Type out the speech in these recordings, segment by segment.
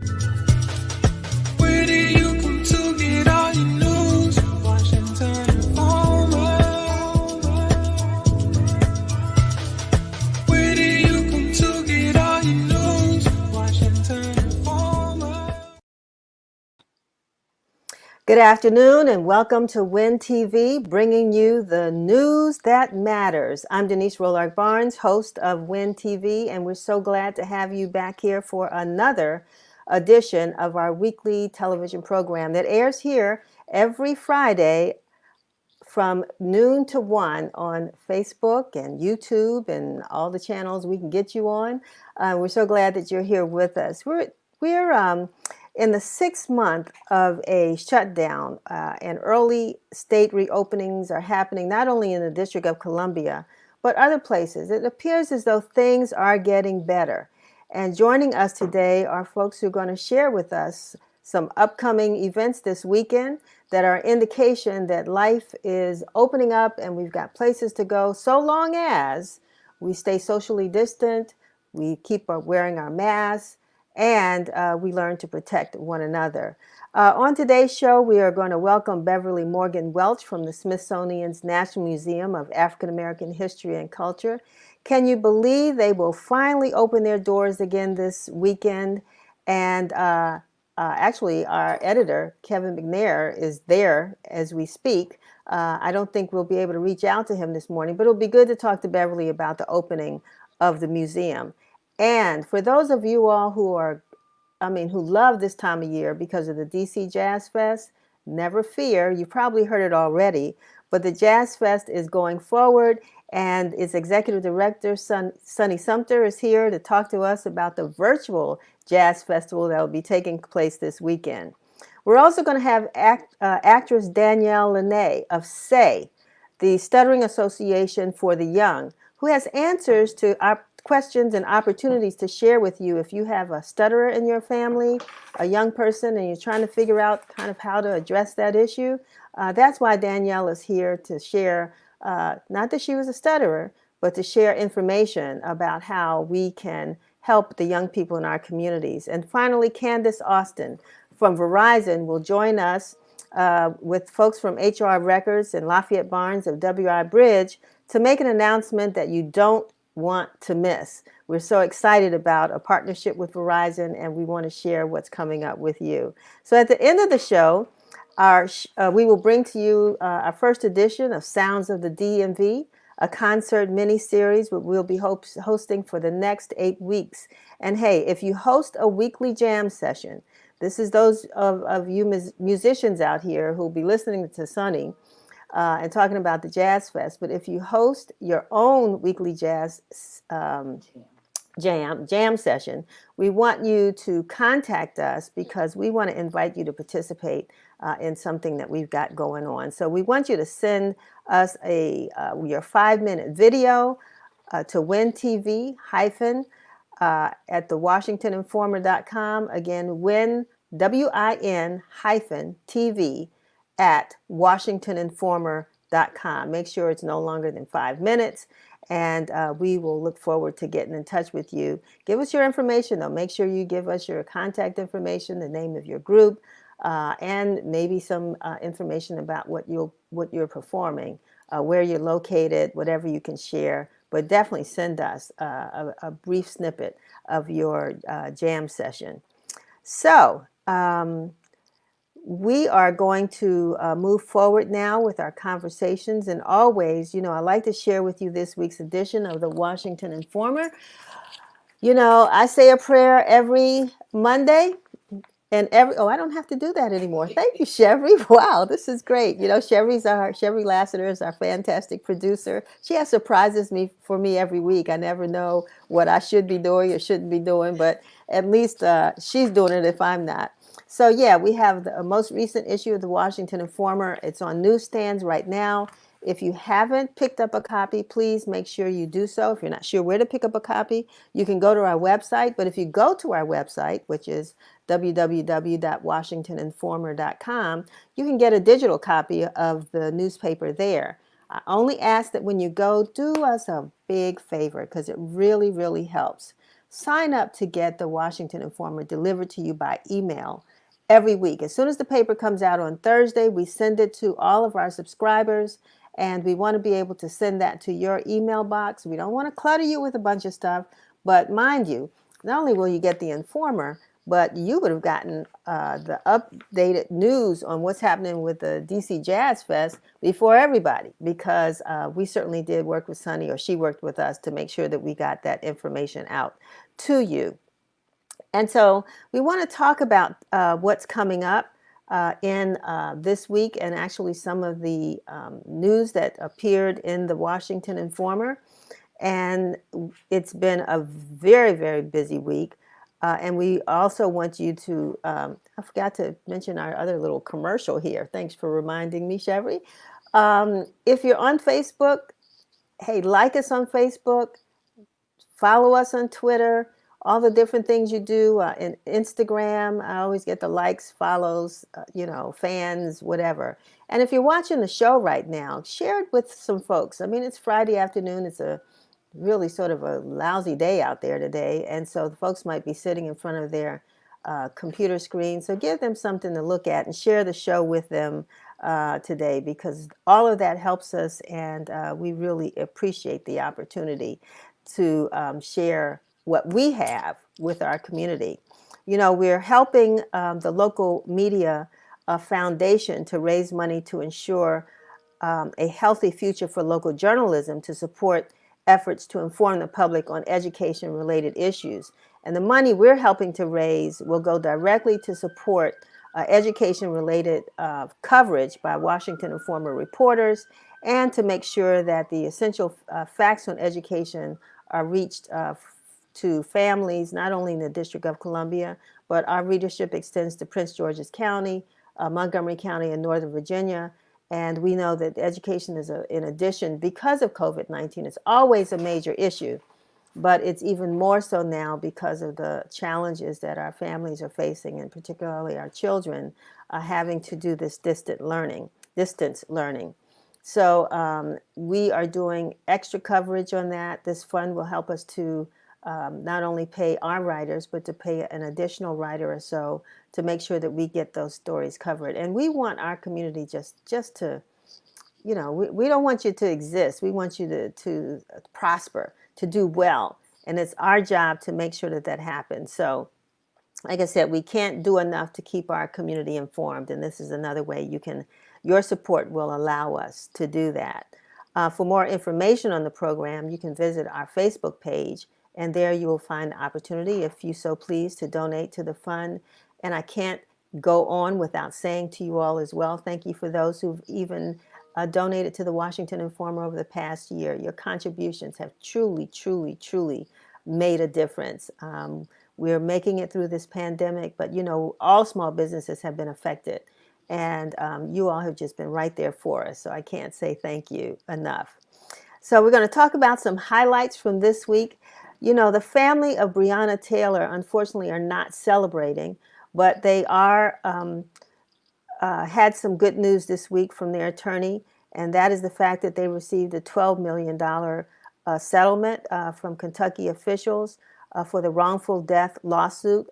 Where do you come to get all your news? Washington Informer. Where do you come to get all your news? Washington Informer. Good afternoon and welcome to WIN TV, bringing you the news that matters. I'm Denise Rolark Barnes, host of WIN TV, and we're so glad to have you back here for another edition of our weekly television program that airs here every Friday from noon to 1 on Facebook and YouTube and all the channels we can get you on. We're so glad that you're here with us. We're in the 6th month of a shutdown, and early state reopenings are happening not only in the District of Columbia, but other places. It appears as though things are getting better. And joining us today are folks who are going to share with us some upcoming events this weekend that are indication that life is opening up and we've got places to go, so long as we stay socially distant, we keep wearing our masks, and we learn to protect one another. On today's show, we are going to welcome Beverly Morgan-Welch from the Smithsonian's National Museum of African American History and Culture. Can you believe they will finally open their doors again this weekend? And actually, our editor, Kevin McNair, is there as we speak. I don't think we'll be able to reach out to him this morning, but it'll be good to talk to Beverly about the opening of the museum. And for those of you all who love this time of year because of the DC JazzFest, never fear. You've probably heard it already, but the JazzFest is going forward, and its executive director, Sonny Sumter, is here to talk to us about the virtual jazz festival that will be taking place this weekend. We're also going to have actress Danielle Leneé of SAY, the Stuttering Association for the Young, who has answers to our questions and opportunities to share with you if you have a stutterer in your family, a young person, and you're trying to figure out kind of how to address that issue. That's why Danielle is here to share, not that she was a stutterer, but to share information about how we can help the young people in our communities. And finally, Candice Austin from Verizon will join us with folks from HR Records and Lafayette Barnes of WI Bridge to make an announcement that you don't want to miss. We're so excited about a partnership with Verizon, and we want to share what's coming up with you. So at the end of the show, we will bring to you our first edition of Sounds of the DMV, a concert mini-series that we'll be hosting for the next 8 weeks. And hey, if you host a weekly jam session, this is those of you musicians out here who'll be listening to Sonny and talking about the Jazz Fest. But if you host your own weekly jazz jam session, we want you to contact us because we want to invite you to participate in something that we've got going on. So we want you to send us your 5-minute video to WinTV at the WashingtonInformer.com. Again, WIN, WIN TV at WashingtonInformer.com. Make sure it's no longer than 5 minutes, and we will look forward to getting in touch with you. Give us your information, though. Make sure you give us your contact information, the name of your group, and maybe some information about what you're performing, where you're located, whatever you can share. But definitely send us a brief snippet of your jam session. So we are going to move forward now with our conversations. And always, I'd like to share with you this week's edition of the Washington Informer. I say a prayer every Monday. I don't have to do that anymore. Thank you, Chevy. Wow, this is great. Chevy Lassiter is our fantastic producer. She has surprises for me every week. I never know what I should be doing or shouldn't be doing, but at least she's doing it if I'm not. So yeah, we have the most recent issue of the Washington Informer. It's on newsstands right now. If you haven't picked up a copy, please make sure you do so. If you're not sure where to pick up a copy, you can go to our website. But if you go to our website, which is www.washingtoninformer.com, you can get a digital copy of the newspaper there. I only ask that when you go, do us a big favor because it really, really helps. sign up to get the Washington Informer delivered to you by email every week. As soon as the paper comes out on Thursday, we send it to all of our subscribers, and we want to be able to send that to your email box. We don't want to clutter you with a bunch of stuff, but mind you, not only will you get the Informer, but you would have gotten the updated news on what's happening with the DC JazzFest before everybody, because we certainly did work with Sunny, or she worked with us to make sure that we got that information out to you. And so we want to talk about what's coming up in this week, and actually some of the news that appeared in the Washington Informer. And it's been a very, very busy week. And we also want you to, I forgot to mention our other little commercial here. Thanks for reminding me, Chevy. If you're on Facebook, hey, like us on Facebook, follow us on Twitter, all the different things you do in Instagram. I always get the likes, follows, fans, whatever. And if you're watching the show right now, share it with some folks. I mean, it's Friday afternoon. It's a really sort of a lousy day out there today. And so the folks might be sitting in front of their computer screen. So give them something to look at and share the show with them today, because all of that helps us, and we really appreciate the opportunity to share what we have with our community. We're helping the local media foundation to raise money to ensure a healthy future for local journalism, to support efforts to inform the public on education-related issues. And the money we're helping to raise will go directly to support education-related coverage by Washington Informer reporters, and to make sure that the essential facts on education are reached to families, not only in the District of Columbia, but our readership extends to Prince George's County, Montgomery County, and Northern Virginia. And we know that education is, in addition, because of COVID-19, it's always a major issue, but it's even more so now because of the challenges that our families are facing, and particularly our children having to do this distance learning. So we are doing extra coverage on that. This fund will help us to not only pay our writers, but to pay an additional writer or so to make sure that we get those stories covered. And we want our community just to, we don't want you to exist. We want you to prosper, to do well. And it's our job to make sure that that happens. So, like I said, we can't do enough to keep our community informed. And this is another way your support will allow us to do that. For more information on the program, you can visit our Facebook page, and there you will find the opportunity, if you so please, to donate to the fund. And I can't go on without saying to you all as well, thank you for those who've even donated to the Washington Informer over the past year. Your contributions have truly, truly, truly made a difference. We're making it through this pandemic, but all small businesses have been affected. And you all have just been right there for us. So I can't say thank you enough. So we're going to talk about some highlights from this week. The family of Breonna Taylor, unfortunately, are not celebrating, but they are had some good news this week from their attorney, and that is the fact that they received a $12 million settlement from Kentucky officials for the wrongful death lawsuit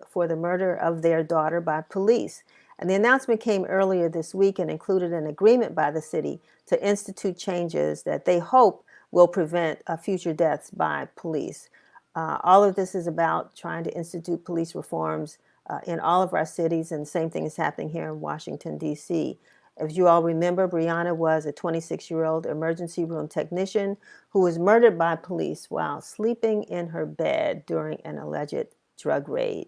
for the murder of their daughter by police. And the announcement came earlier this week and included an agreement by the city to institute changes that they hope will prevent future deaths by police. All of this is about trying to institute police reforms in all of our cities, and the same thing is happening here in Washington, D.C. As you all remember, Breonna was a 26-year-old emergency room technician who was murdered by police while sleeping in her bed during an alleged drug raid.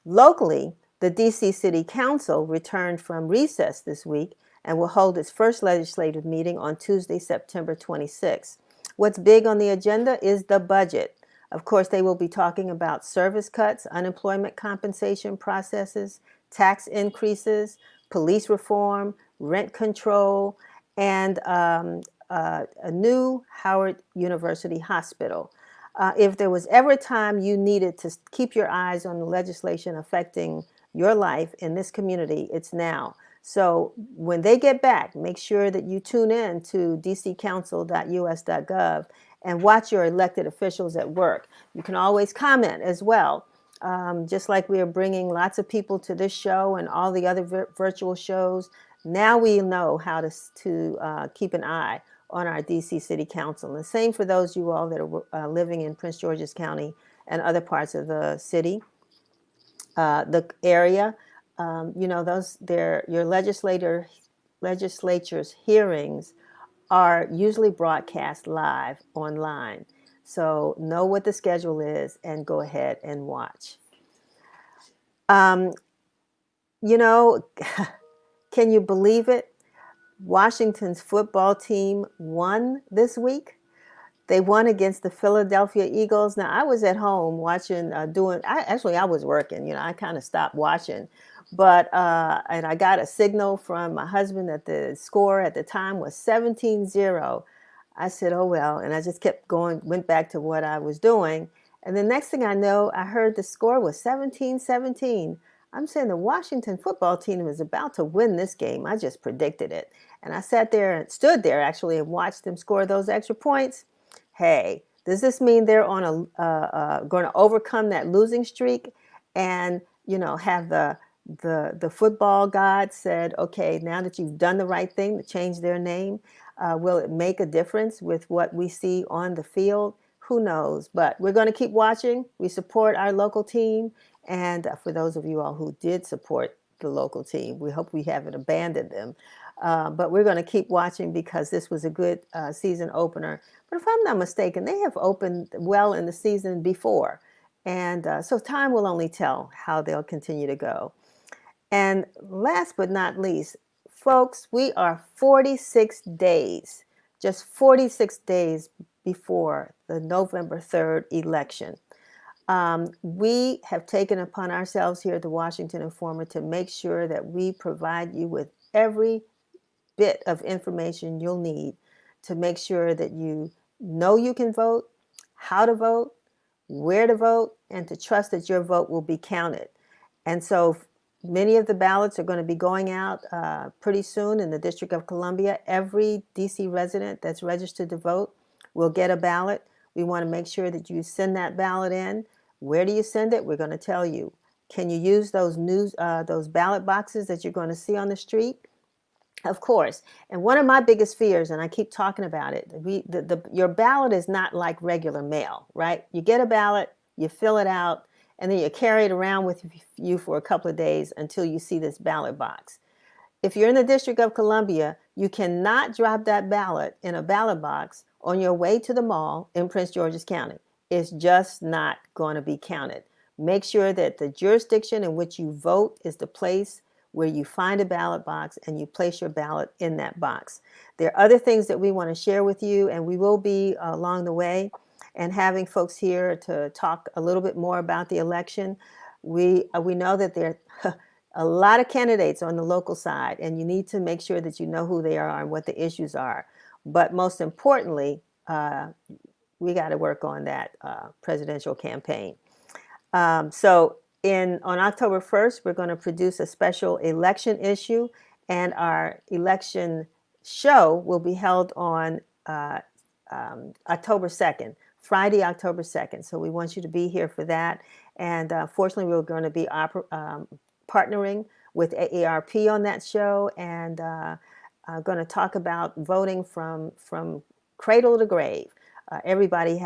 Locally, the D.C. City Council returned from recess this week and will hold its first legislative meeting on Tuesday, September 26. What's big on the agenda is the budget. Of course, they will be talking about service cuts, unemployment compensation processes, tax increases, police reform, rent control, and a new Howard University hospital. If there was ever a time you needed to keep your eyes on the legislation affecting your life in this community, it's now. So when they get back, make sure that you tune in to dccouncil.us.gov and watch your elected officials at work. You can always comment as well. Just like we are bringing lots of people to this show and all the other virtual shows, now we know how to keep an eye on our DC City Council. And the same for those you all that are living in Prince George's County and other parts of the city, the area. Your legislature's hearings are usually broadcast live online. So know what the schedule is and go ahead and watch. Can you believe it? Washington's football team won this week. They won against the Philadelphia Eagles. Now, I was at home watching, I was working, I kind of stopped watching. But, and I got a signal from my husband that the score at the time was 17-0. I said, oh, well, and I just kept going, went back to what I was doing. And the next thing I know, I heard the score was 17-17. I'm saying the Washington football team was about to win this game. I just predicted it. And I stood there actually and watched them score those extra points. Hey, does this mean they're on going to overcome that losing streak and, have the football god said, okay, now that you've done the right thing to change their name, will it make a difference with what we see on the field? Who knows? But we're going to keep watching. We support our local team. And for those of you all who did support the local team, we hope we haven't abandoned them. But we're going to keep watching because this was a good season opener. But if I'm not mistaken, they have opened well in the season before. And so time will only tell how they'll continue to go. And last but not least, folks, we are 46 days, just 46 days before the November 3rd election. We have taken upon ourselves here at the Washington Informer to make sure that we provide you with every bit of information you'll need to make sure that you know you can vote, how to vote, where to vote, and to trust that your vote will be counted. And so many of the ballots are going to be going out pretty soon in the District of Columbia. Every DC resident that's registered to vote will get a ballot. We want to make sure that you send that ballot in. Where do you send it? We're going to tell you. Can you use those ballot boxes that you're going to see on the street? Of course. And one of my biggest fears, and I keep talking about it, your ballot is not like regular mail, right? You get a ballot, you fill it out, and then you carry it around with you for a couple of days until you see this ballot box. If you're in the District of Columbia, you cannot drop that ballot in a ballot box on your way to the mall in Prince George's County. It's just not going to be counted. Make sure that the jurisdiction in which you vote is the place where you find a ballot box and you place your ballot in that box. There are other things that we want to share with you, and we will be along the way and having folks here to talk a little bit more about the election. We know that there are a lot of candidates on the local side, and you need to make sure that you know who they are and what the issues are. But most importantly, we got to work on that presidential campaign. On October 1st, we're going to produce a special election issue, and our election show will be held on October 2nd, Friday, October 2nd. So we want you to be here for that. And fortunately, we're going to be partnering with AARP on that show and going to talk about voting from cradle to grave. Everybody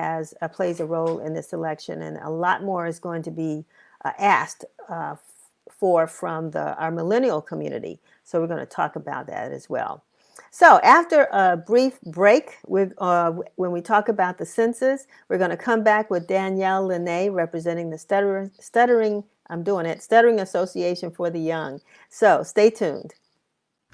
plays a role in this election, and a lot more is going to be asked from our millennial community. So we're going to talk about that as well. So after a brief break, when we talk about the census, we're going to come back with Danielle Leneé representing the Stuttering Association for the Young. So stay tuned.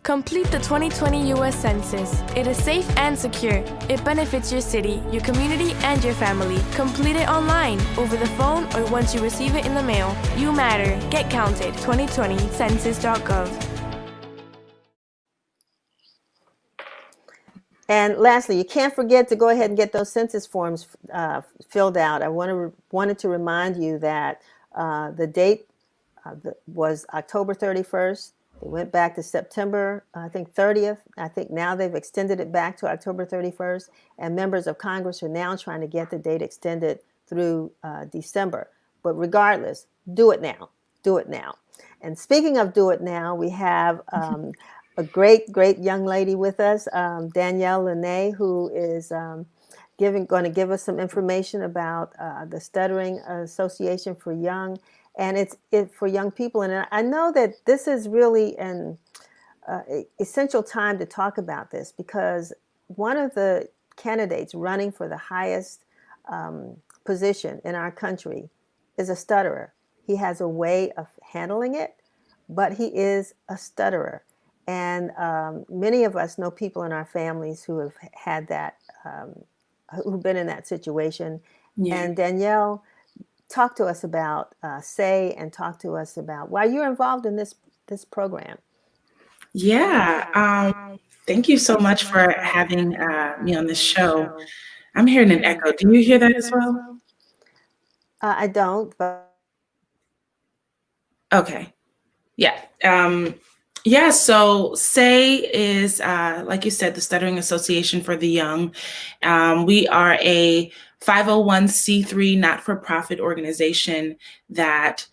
Complete the 2020 U.S. Census. It is safe and secure. It benefits your city, your community, and your family. Complete it online, over the phone, or once you receive it in the mail. You matter. Get counted. 2020 census.gov. And lastly, you can't forget to go ahead and get those census forms filled out. I wanted to remind you that the date was October 31st. They went back to September, I think 30th. I think now they've extended it back to October 31st, and members of Congress are now trying to get the date extended through December. But regardless, do it now. Do it now. And speaking of do it now, we have a great, great young lady with us, Danielle Leneé, who is going to give us some information about the Stuttering Association for Young, and it's for young people. And I know that this is really an essential time to talk about this, because one of the candidates running for the highest position in our country is a stutterer. He has a way of handling it, but he is a stutterer. And many of us know people in our families who have had that, who've been in that situation. Yeah. And Danielle, talk to us about SAY, and talk to us about why you're involved in this program. Yeah. Thank you so much for having me on this show. I'm hearing an echo. Do you hear that as well? I don't, but. Okay. Yeah. Yeah. So SAY is, like you said, the Stuttering Association for the Young. We are a 501c3 not-for-profit organization that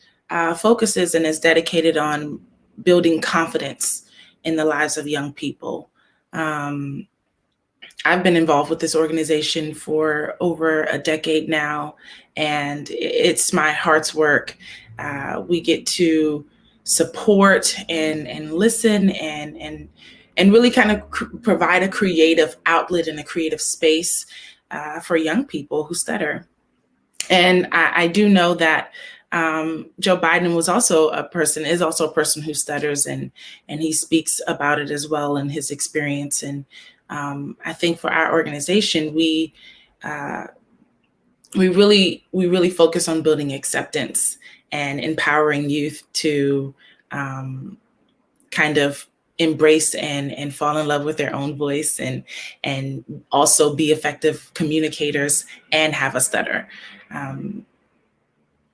focuses and is dedicated on building confidence in the lives of young people. I've been involved with this organization for over a decade now, and it's my heart's work. We get to support and listen and really kind of provide a creative outlet and a creative space for young people who stutter. And I do know that Joe Biden is also a person who stutters, and he speaks about it as well in his experience. And I think for our organization, we really focus on building acceptance and empowering youth to kind of embrace and fall in love with their own voice, and also be effective communicators and have a stutter.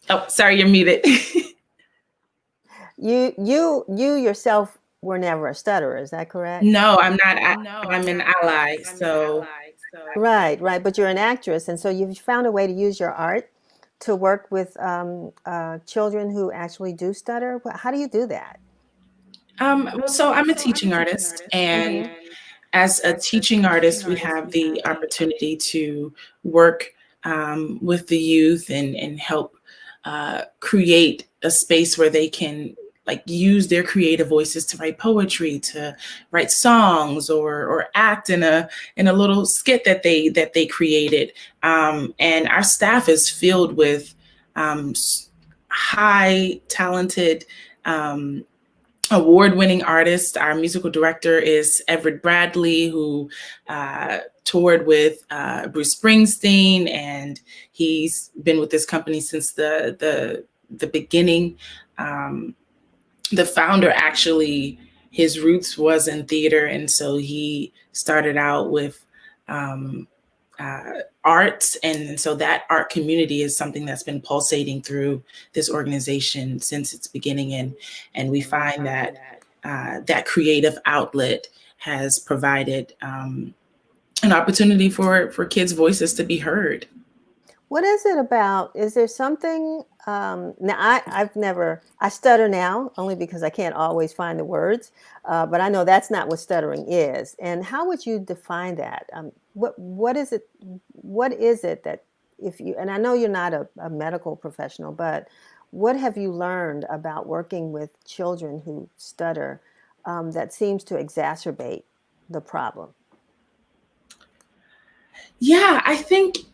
Oh, sorry, you're muted. You yourself were never a stutterer, is that correct? No, I'm not. I'm an ally. So right. But you're an actress, and so you've found a way to use your art to work with children who actually do stutter. How do you do that? So I'm a teaching artist, and as a teaching artist, we have the opportunity to work with the youth and help create a space where they can use their creative voices to write poetry, to write songs, or act in a little skit that they created. And our staff is filled with high talented award-winning artists. Our musical director is Everett Bradley, who toured with Bruce Springsteen, and he's been with this company since the beginning. The founder, actually, his roots was in theater, and so he started out with arts, and so that art community is something that's been pulsating through this organization since its beginning, and we find that that creative outlet has provided an opportunity for kids' voices to be heard. What is it about? Is there something? Now, I stutter now only because I can't always find the words, but I know that's not what stuttering is. And how would you define that? What is it? What is it that if you, and I know you're not a medical professional, but what have you learned about working with children who stutter that seems to exacerbate the problem? Yeah, I think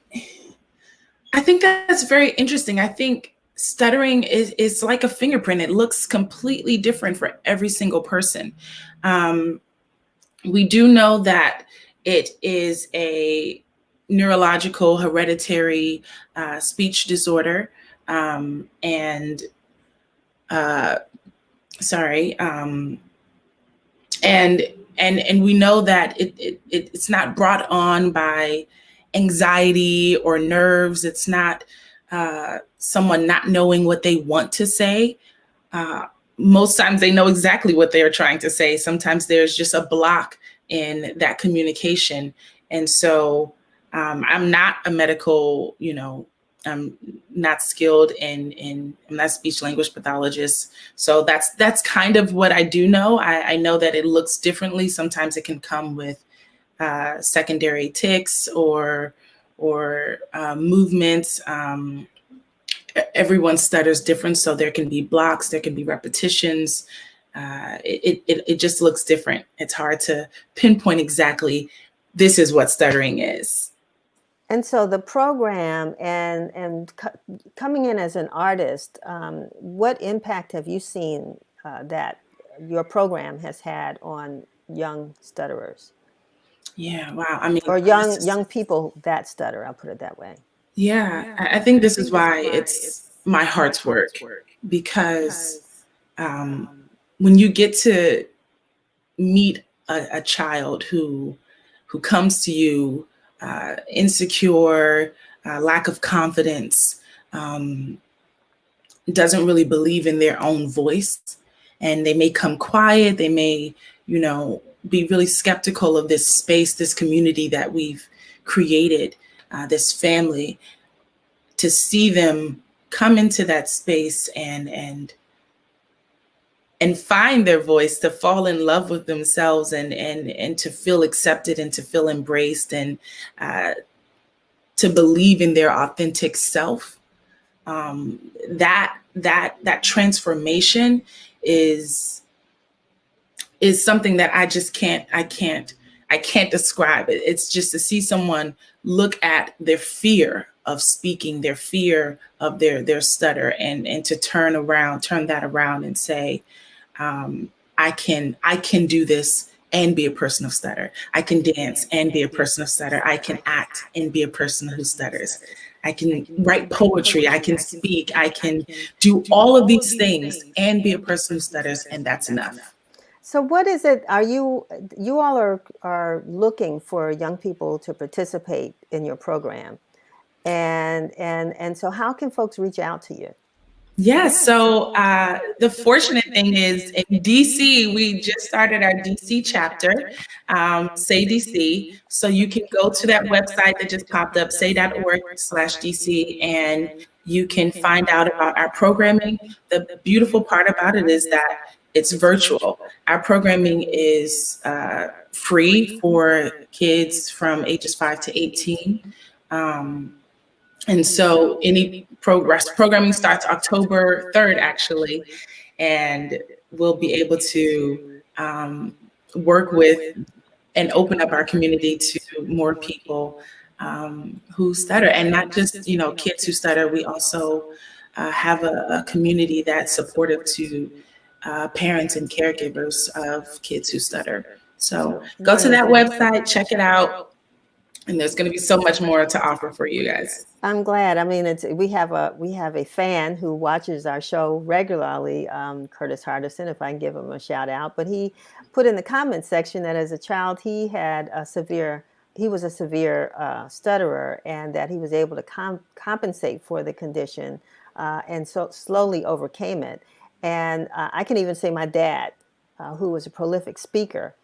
that's very interesting. I think stuttering is like a fingerprint. It looks completely different for every single person. We do know that it is a neurological hereditary speech disorder. And we know that it's not brought on by anxiety or nerves. It's not someone not knowing what they want to say. most times they know exactly what they're trying to say. Sometimes there's just a block in that communication. And so I'm not a medical, I'm not skilled I'm not a speech language pathologist. So that's kind of what I do know. I know that it looks differently. Sometimes it can come with secondary tics or movements. Everyone stutters different, so there can be blocks, there can be repetitions. It just looks different. It's hard to pinpoint exactly this is what stuttering is. And so the program and coming in as an artist, what impact have you seen that your program has had on young stutterers? Yeah, wow. I mean, or young people that stutter. I'll put it that way. Yeah, I think this is why it's my heart's work, because when you get to meet a child who comes to you insecure, lack of confidence, doesn't really believe in their own voice, and they may come quiet, they may, be really skeptical of this space, this community that we've created, this family, to see them come into that space and find their voice, to fall in love with themselves and to feel accepted and to feel embraced and to believe in their authentic self. That transformation is something that I just can't describe it. It's just to see someone look at their fear of speaking, their fear of their stutter, and to turn that around and say, I can do this and be a person of stutter. I can dance and be a person of stutter. I can act and be a person who stutters. I can write poetry. I can speak. I can do all of these things and be a person who stutters, and that's enough. So what is it, you all are looking for young people to participate in your program, and so how can folks reach out to you? Yes. So the fortunate thing is in DC, we just started our DC chapter, Say DC. So you can go to that website that just popped up, say.org/DC, and you can find out about our programming. The beautiful part about it is that it's virtual. Our programming is free for kids from ages 5 to 18. And so any programming starts October 3rd, actually, and we'll be able to work with and open up our community to more people who stutter, and not just, kids who stutter. We also have a community that's supportive to parents and caregivers of kids who stutter. So go to that website, check it out. And there's going to be so much more to offer for you guys. I'm glad. I mean, we have a fan who watches our show regularly, Curtis Hardison, if I can give him a shout out. But he put in the comment section that as a child he was a severe stutterer, and that he was able to compensate for the condition and so slowly overcame it. And I can even say my dad, who was a prolific speaker,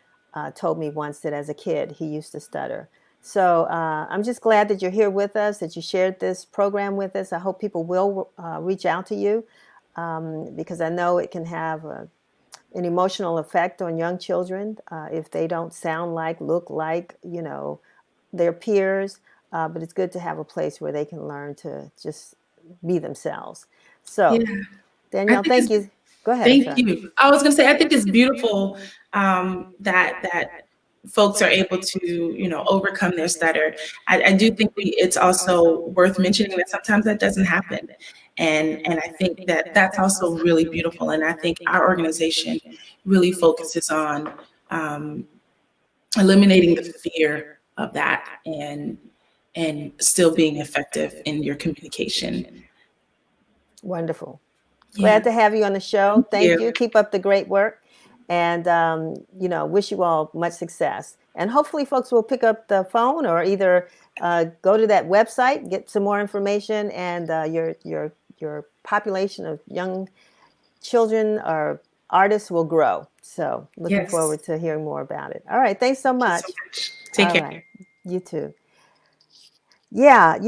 told me once that as a kid he used to stutter. So I'm just glad that you're here with us, that you shared this program with us. I hope people will reach out to you because I know it can have an emotional effect on young children if they don't sound like, look like, their peers. But it's good to have a place where they can learn to just be themselves. So, yeah. Danielle, thank you. Go ahead. Thank you. I was going to say, I think it's beautiful that folks are able to, overcome their stutter. I do think it's also worth mentioning that sometimes that doesn't happen. And I think that that's also really beautiful. And I think our organization really focuses on eliminating the fear of that and still being effective in your communication. Wonderful. Glad to have you on the show. Thank you. Keep up the great work. And, wish you all much success. And hopefully folks will pick up the phone or either go to that website, get some more information, and your population of young children or artists will grow. So looking Yes. forward to hearing more about it. All right. Thanks so much. Thank you so much. Take All care. right. You too. Yeah,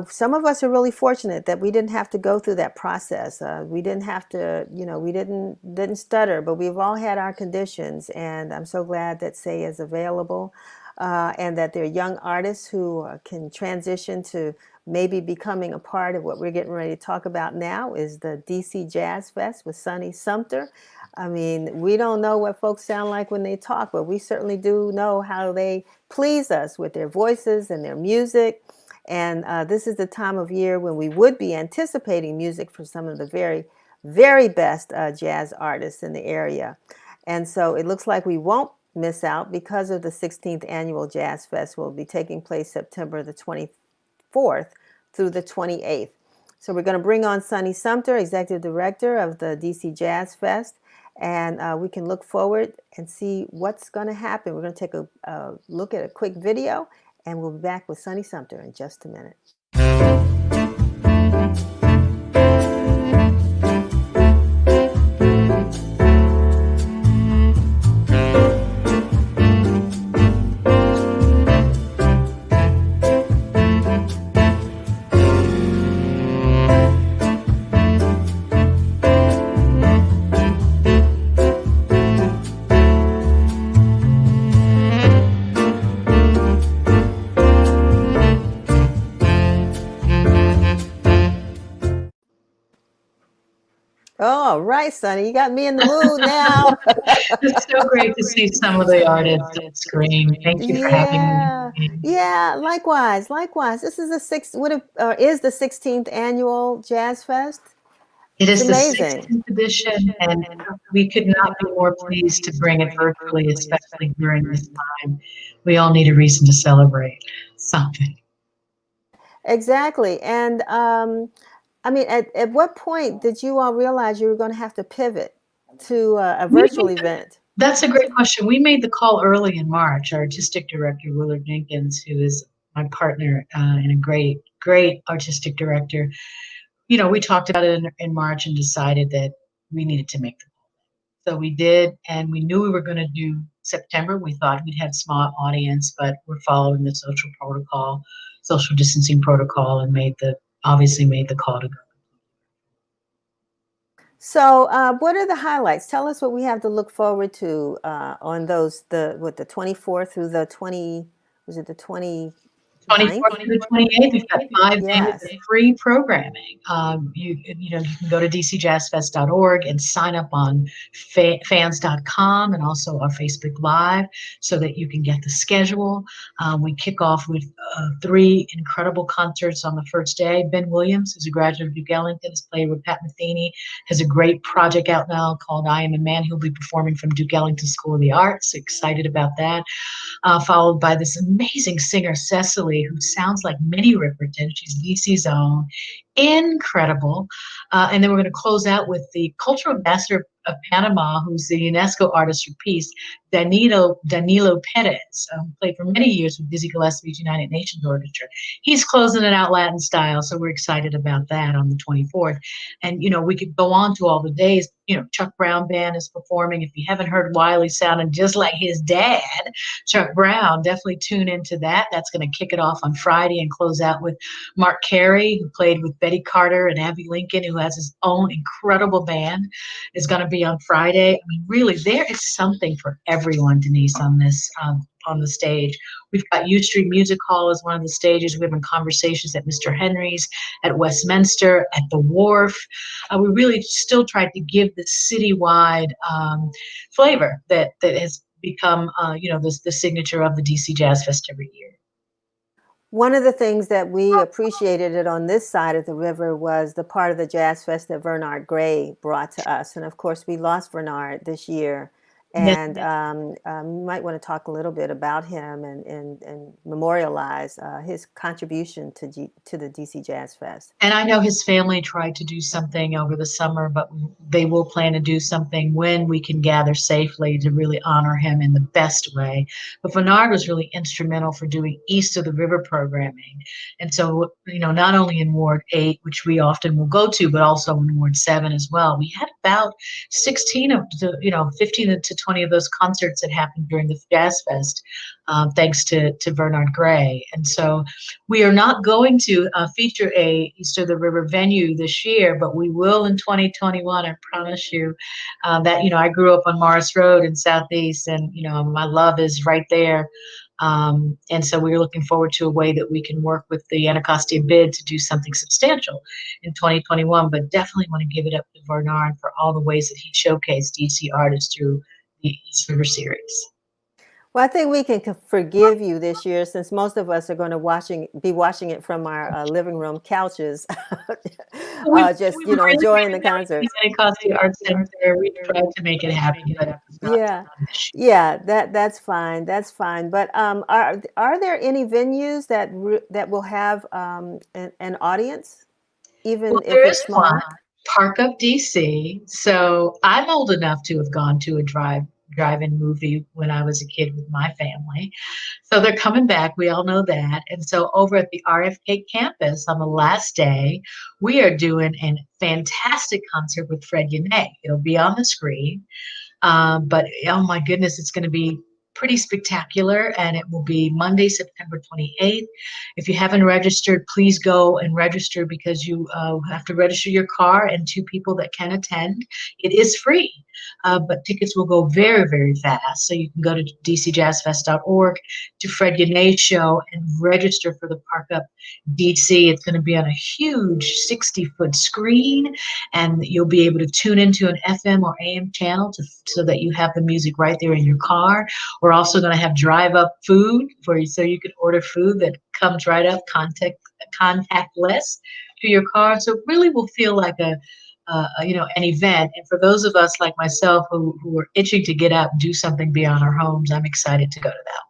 some of us are really fortunate that we didn't have to go through that process. We didn't have to, we didn't stutter, but we've all had our conditions, and I'm so glad that Say is available, and that there are young artists who can transition to maybe becoming a part of what we're getting ready to talk about now is the DC JazzFest with Sonny Sumter. I mean, we don't know what folks sound like when they talk, but we certainly do know how they please us with their voices and their music. And this is the time of year when we would be anticipating music for some of the very, very best jazz artists in the area. And so it looks like we won't miss out because of the 16th Annual Jazz Fest will be taking place September the 24th through the 28th. So we're going to bring on Sonny Sumter, Executive Director of the DC Jazz Fest, and we can look forward and see what's going to happen. We're going to take a look at a quick video, and we'll be back with Sonny Sumter in just a minute. All right, Sonny, you got me in the mood now. It's so great to see some of the artists on screen. Thank you for having me. Yeah, likewise. This is the 16th annual Jazz Fest. It is It's the amazing. 16th edition, and we could not be more pleased to bring it virtually, especially during this time. We all need a reason to celebrate something. Exactly. And I mean, at what point did you all realize you were going to have to pivot to a virtual event? That's a great question. We made the call early in March. Our artistic director, Willard Jenkins, who is my partner and a great, great artistic director, we talked about it in March and decided that we needed to make the call. So we did, and we knew we were going to do September. We thought we'd have a small audience, but we're following the social distancing protocol, and obviously made the call to go. So, what are the highlights? Tell us what we have to look forward to on the 24th through the 20, was it the 29th? 24th through the 28th, we've got 5 Yes. days of free programming. You can go to dcjazzfest.org and sign up on fans.com and also our Facebook Live so that you can get the schedule. We kick off with 3 incredible concerts on the first day. Ben Williams, who's a graduate of Duke Ellington, has played with Pat Metheny, has a great project out now called I Am a Man. He'll be performing from Duke Ellington School of the Arts. Excited about that. Followed by this amazing singer, Cecily, who sounds like Minnie Riperton. She's DC's own. Incredible. And then we're going to close out with the cultural ambassador of Panama, who's the UNESCO Artist for Peace, Danilo Perez, played for many years with Dizzy Gillespie's United Nations Orchestra. He's closing it out Latin style, so we're excited about that on the 24th. And, we could go on to all the days. Chuck Brown Band is performing. If you haven't heard Wiley sounding just like his dad, Chuck Brown, definitely tune into that. That's going to kick it off on Friday and close out with Mark Carey, who played with Betty Carter and Abby Lincoln, who has his own incredible band, is going to be on Friday. I mean, really, there is something for everyone, Denise, on this on the stage. We've got U Street Music Hall as one of the stages. We're having conversations at Mr. Henry's, at Westminster, at the Wharf. We really still tried to give the citywide flavor that has become, the signature of the DC Jazz Fest every year. One of the things that we appreciated it on this side of the river was the part of the Jazz Fest that Bernard Gray brought to us. And of course, we lost Bernard this year. Yes. And you might want to talk a little bit about him and memorialize his contribution to the DC Jazz Fest. And I know his family tried to do something over the summer, but they will plan to do something when we can gather safely to really honor him in the best way. But Bernard was really instrumental for doing East of the River programming. And so, not only in Ward 8, which we often will go to, but also in Ward 7 as well. We had about 16 of the, 15 to 20 of those concerts that happened during the Jazz Fest, thanks to Bernard Gray. And so we are not going to feature a East of the River venue this year, but we will in 2021. I promise you that, I grew up on Morris Road in Southeast, and, my love is right there. And so we're looking forward to a way that we can work with the Anacostia bid to do something substantial in 2021, but definitely want to give it up to Bernard for all the ways that he showcased DC artists through the East River series. Well, I think we can forgive you this year, since most of us are going to be watching it from our living room couches, just really enjoying the concert. Anacostia Arts Center, we tried to make it happen, but yeah, that's fine. That's fine. But are there any venues that will have an audience, even if it's small? One, Park Up DC. So I'm old enough to have gone to a drive-in movie when I was a kid with my family. So they're coming back. We all know that. And so over at the RFK campus on the last day, we are doing a fantastic concert with Fred Yené. It'll be on the screen. But oh my goodness, it's going to be pretty spectacular, and it will be Monday, September 28th. If you haven't registered, please go and register, because you have to register your car and 2 people that can attend. It is free, but tickets will go very, very fast. So you can go to dcjazzfest.org to Fred Yené's show and register for the Park Up DC. It's going to be on a huge 60-foot screen, and you'll be able to tune into an FM or AM channel so that you have the music right there in your car. We're also going to have drive-up food so you can order food that comes right up contactless to your car. So it really will feel like an event. And for those of us like myself who are itching to get out and do something beyond our homes, I'm excited to go to that.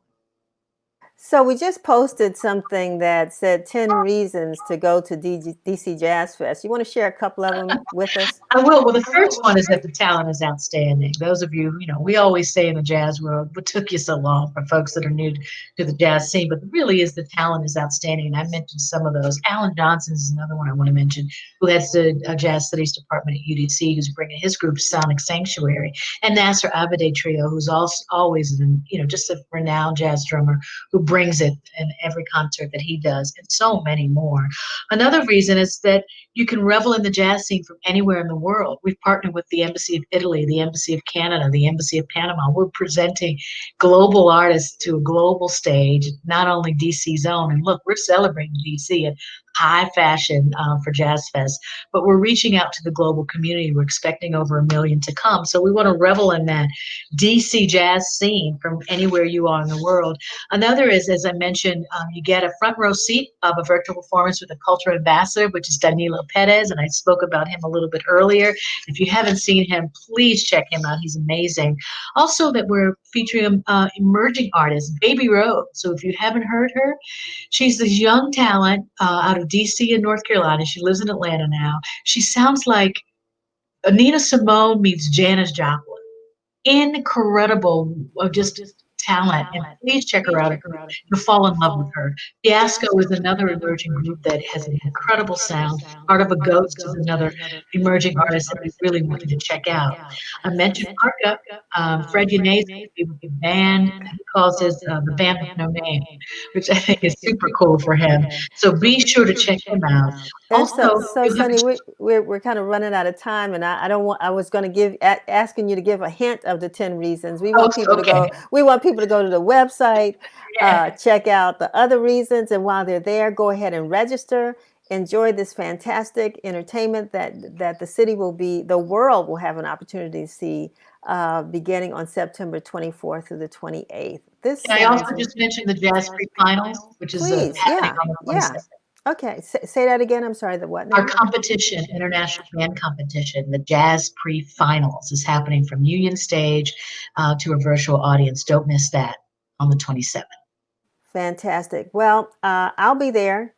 So we just posted something that said 10 reasons to go to DC Jazz Fest. You want to share a couple of them with us? I will. Well, the first one is that the talent is outstanding. Those of you, we always say in the jazz world, what took you so long, for folks that are new to the jazz scene, but really is the talent is outstanding. And I mentioned some of those. Alan Johnson is another one I want to mention, who heads the Jazz Studies Department at UDC, who's bringing his group Sonic Sanctuary, and Nasser Abade Trio, who's also always, just a renowned jazz drummer who brings it in every concert that he does, and so many more. Another reason is that you can revel in the jazz scene from anywhere in the world. We've partnered with the Embassy of Italy, the Embassy of Canada, the Embassy of Panama. We're presenting global artists to a global stage, not only DC's own. And look, we're celebrating DC at high fashion for Jazz Fest, but we're reaching out to the global community. We're expecting over 1 million to come. So we want to revel in that DC jazz scene from anywhere you are in the world. Another is, as I mentioned, you get a front row seat of a virtual performance with a cultural ambassador, which is Danilo Perez, and I spoke about him a little bit earlier. If you haven't seen him, please check him out. He's amazing. Also, that we're featuring emerging artist, Baby Rose. So if you haven't heard her, she's this young talent out of DC and North Carolina. She lives in Atlanta now. She sounds like Nina Simone meets Janis Joplin. Incredible, just talent, and please check her out. You'll fall in love with her. Fiasco is another emerging group that has an incredible sound. Heart of a Ghost is another emerging artist that we really wanted to check out. I mentioned Park Up. Fred Yené's with the band. He calls it the band with no name, which I think is super cool for him. So be sure to check him out. Also, so Sonny, we're kind of running out of time, and I was going to asking you to give a hint of the 10 reasons. We want people to go. We want people to go to the website, check out the other reasons, and while they're there, go ahead and register. Enjoy this fantastic entertainment that the world will have an opportunity to see beginning on September 24th through the 28th. I also just mentioned the Jazz Free Finals, which is happening on the 27th. Okay, say that again. I'm sorry. The what Our now? competition, international band competition, the Jazz Pre-Finals, is happening from Union Stage to a virtual audience. Don't miss that on the 27th. Fantastic. Well, I'll be there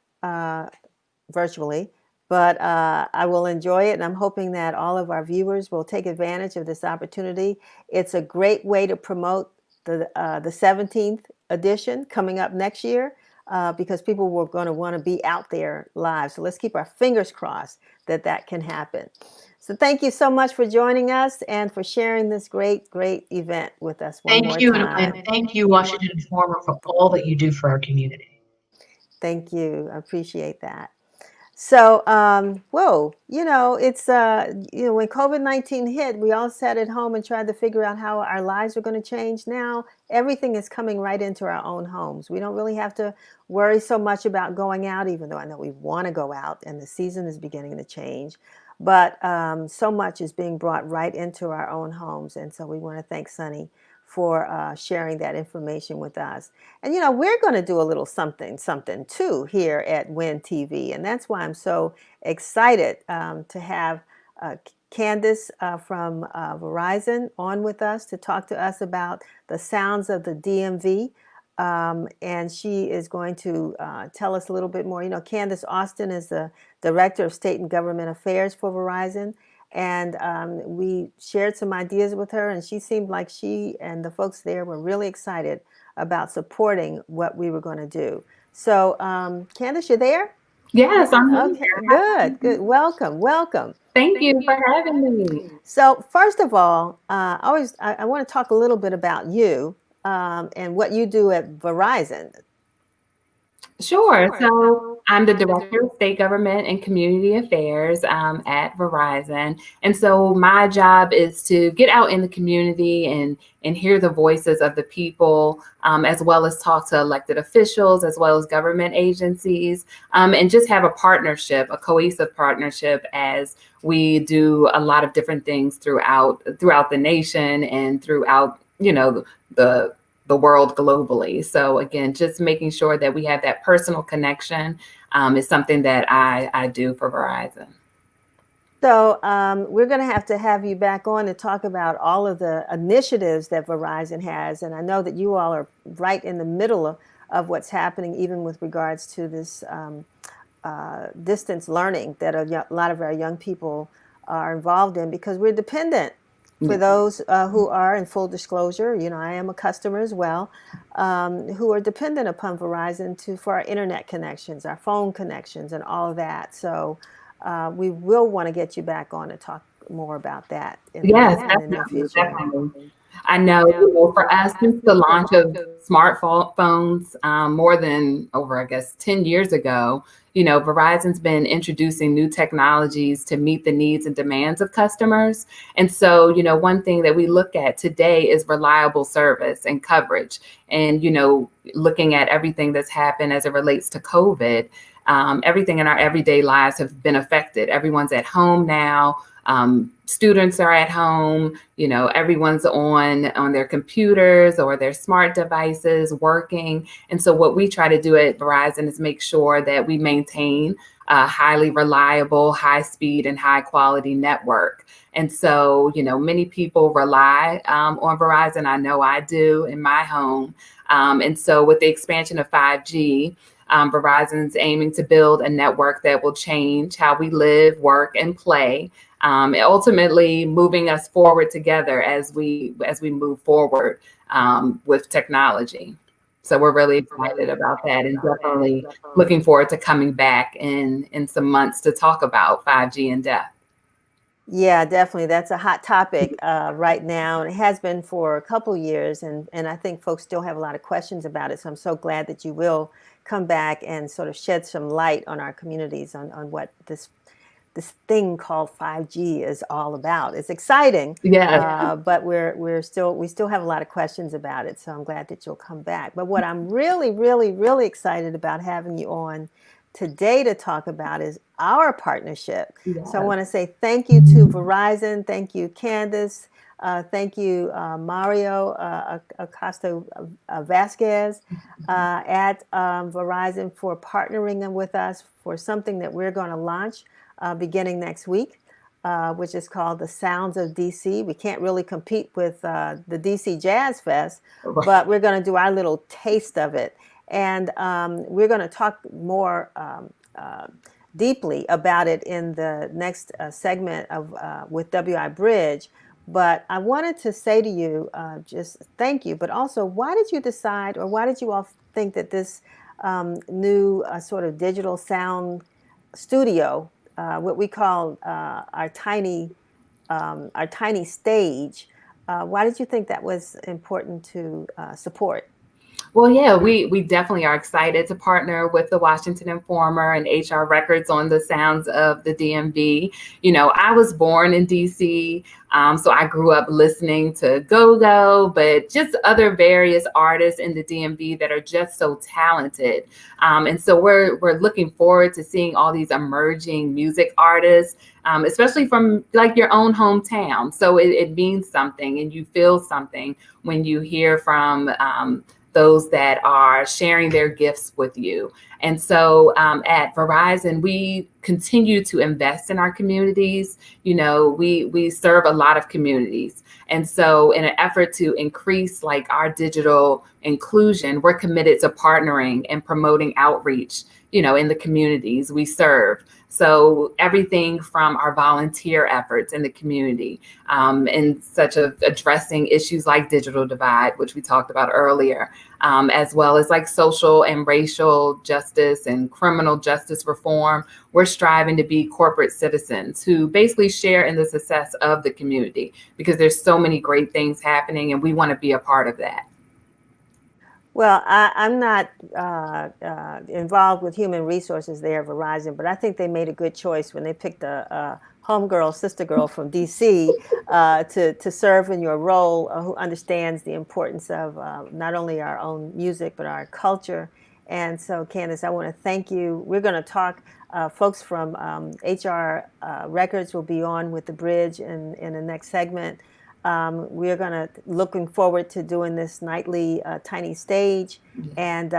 virtually, but I will enjoy it, and I'm hoping that all of our viewers will take advantage of this opportunity. It's a great way to promote the 17th edition coming up next year, because people were going to want to be out there live. So let's keep our fingers crossed that that can happen. So thank you so much for joining us and for sharing this great, great event with us one more Thank you, time. and thank you, Washington Informer, for all that you do for our community. Thank you. I appreciate that. So, whoa, it's, when COVID-19 hit, we all sat at home and tried to figure out how our lives are going to change. Now, everything is coming right into our own homes. We don't really have to worry so much about going out, even though I know we want to go out and the season is beginning to change. But so much is being brought right into our own homes. And so we want to thank Sunny for sharing that information with us. And, we're going to do a little something too here at WIN TV. And that's why I'm so excited to have Candice from Verizon on with us to talk to us about the sounds of the DMV. And she is going to tell us a little bit more. Candice Austin is the Director of State and Government Affairs for Verizon. And we shared some ideas with her, and she seemed like she and the folks there were really excited about supporting what we were going to do. So, Candice, you there? Yes, I'm Okay, here. good. Welcome. Thank you for having me. So, first of all, I want to talk a little bit about you and what you do at Verizon. Sure. So I'm the Director of State Government and Community Affairs at Verizon. And so my job is to get out in the community and hear the voices of the people, as well as talk to elected officials, as well as government agencies, and just have a partnership, a cohesive partnership as we do a lot of different things throughout the nation and throughout, the world globally. So again, just making sure that we have that personal connection is something that I do for Verizon. So we're going to have you back on to talk about all of the initiatives that Verizon has. And I know that you all are right in the middle of what's happening, even with regards to this distance learning that a lot of our young people are involved in, because we're dependent. For those who are, in full disclosure, I am a customer as well, who are dependent upon Verizon for our internet connections, our phone connections, and all of that. So we will want to get you back on to talk more about that in the near future. Definitely. I know, for us, since the launch of smartphones more than over, I guess, 10 years ago, Verizon's been introducing new technologies to meet the needs and demands of customers. And so, one thing that we look at today is reliable service and coverage. And, looking at everything that's happened as it relates to COVID, everything in our everyday lives have been affected. Everyone's at home now. Students are at home, everyone's on their computers or their smart devices working. And so what we try to do at Verizon is make sure that we maintain a highly reliable, high speed and high quality network. And so, many people rely on Verizon. I know I do in my home. And so with the expansion of 5G, Verizon's aiming to build a network that will change how we live, work, and play, ultimately moving us forward together as we move forward with technology. So we're really excited about that, and definitely looking forward to coming back in some months to talk about 5G in depth. Yeah, definitely. That's a hot topic right now, and it has been for a couple years, and I think folks still have a lot of questions about it. So I'm so glad that you will come back and sort of shed some light on our communities on what this thing called 5G is all about. It's exciting, but we still have a lot of questions about it. So I'm glad that you'll come back. But what I'm really, really, really excited about having you on today to talk about is our partnership. So I want to say thank you to Verizon. Thank you, Candice. Thank you, Mario Acosta Vasquez at Verizon for partnering with us for something that we're going to launch beginning next week, which is called the Sounds of DC. We can't really compete with the DC JazzFest, but we're going to do our little taste of it. And we're going to talk more deeply about it in the next segment of with WI Bridge. But I wanted to say to you, just thank you, but also why did you decide, or why did you all think that this new sort of digital sound studio, what we call our tiny stage, why did you think that was important to support? Well, yeah, we definitely are excited to partner with the Washington Informer and HR Records on the sounds of the DMV. You know, I was born in DC, so I grew up listening to go-go, but just other various artists in the DMV that are just so talented. And so we're looking forward to seeing all these emerging music artists, especially from like your own hometown. So it means something, and you feel something when you hear from those that are sharing their gifts with you. And so at Verizon, we continue to invest in our communities. You know, we serve a lot of communities. And so in an effort to increase like our digital inclusion, we're committed to partnering and promoting outreach, you know, in the communities we serve. So everything from our volunteer efforts in the community, and such of addressing issues like digital divide, which we talked about earlier, as well as like social and racial justice and criminal justice reform. We're striving to be corporate citizens who basically share in the success of the community, because there's so many great things happening and we want to be a part of that. Well, I'm not involved with human resources there at Verizon, but I think they made a good choice when they picked a homegirl, sister girl from DC to serve in your role, who understands the importance of not only our own music, but our culture. And so, Candice, I want to thank you. We're going to talk, folks from HR Records will be on with the bridge in the next segment. We're looking forward to doing this nightly tiny stage. And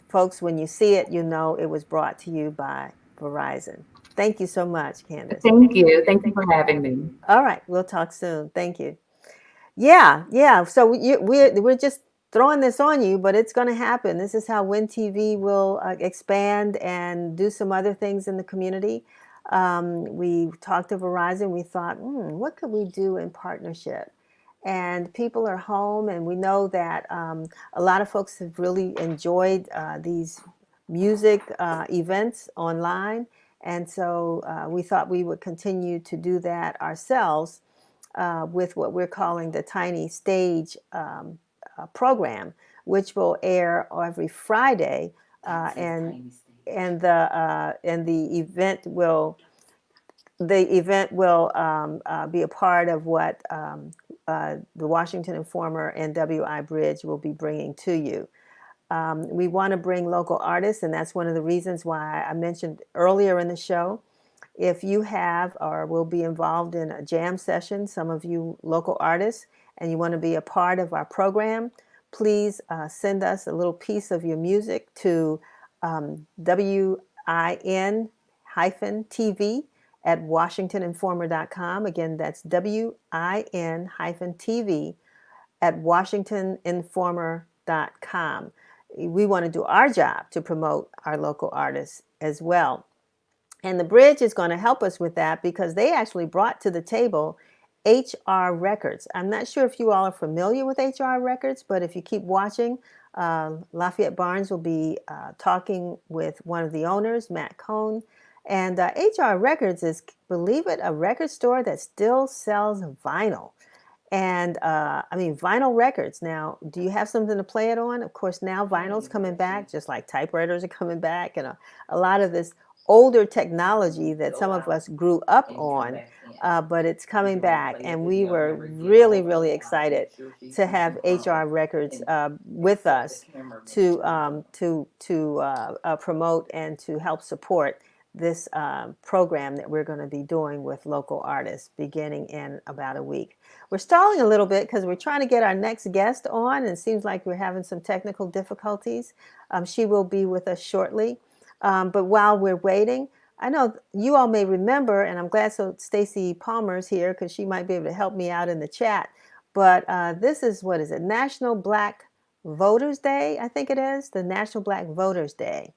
folks, when you see it, you know it was brought to you by Verizon. Thank you so much, Candice. Thank you. Thank you for having me. All right. We'll talk soon. Thank you. Yeah. So we're just throwing this on you, but it's going to happen. This is how WIN TV will expand and do some other things in the community. We talked to Verizon. We thought, what could we do in partnership? And people are home, and we know that a lot of folks have really enjoyed these music events online. And so we thought we would continue to do that ourselves with what we're calling the Tiny Stage program, which will air every Friday, and the event will be a part of what the Washington Informer and WI Bridge will be bringing to you. We want to bring local artists, and that's one of the reasons why I mentioned earlier in the show. If you have or will be involved in a jam session, some of you local artists, and you want to be a part of our program, please send us a little piece of your music to WIN-TV at WashingtonInformer.com. Again, that's WIN-TV at WashingtonInformer.com. We want to do our job to promote our local artists as well. And the bridge is going to help us with that, because they actually brought to the table HR Records. I'm not sure if you all are familiar with HR Records, but if you keep watching, Lafayette Barnes will be talking with one of the owners, Matt Cohn. And HR Records is, believe it, a record store that still sells vinyl. And vinyl records. Now, do you have something to play it on? Of course, now vinyl's coming back, just like typewriters are coming back, and a lot of this older technology that some of us grew up on, but it's coming back. And we were really, really excited to have HR Records with us to promote and to help support this program that we're going to be doing with local artists beginning in about a week. We're stalling a little bit because we're trying to get our next guest on, and it seems like we're having some technical difficulties. She will be with us shortly. But while we're waiting, I know you all may remember, and I'm glad Stacy Palmer's here because she might be able to help me out in the chat. But this is, what is it, National Black Voters Day, I think it is, the National Black Voters Day.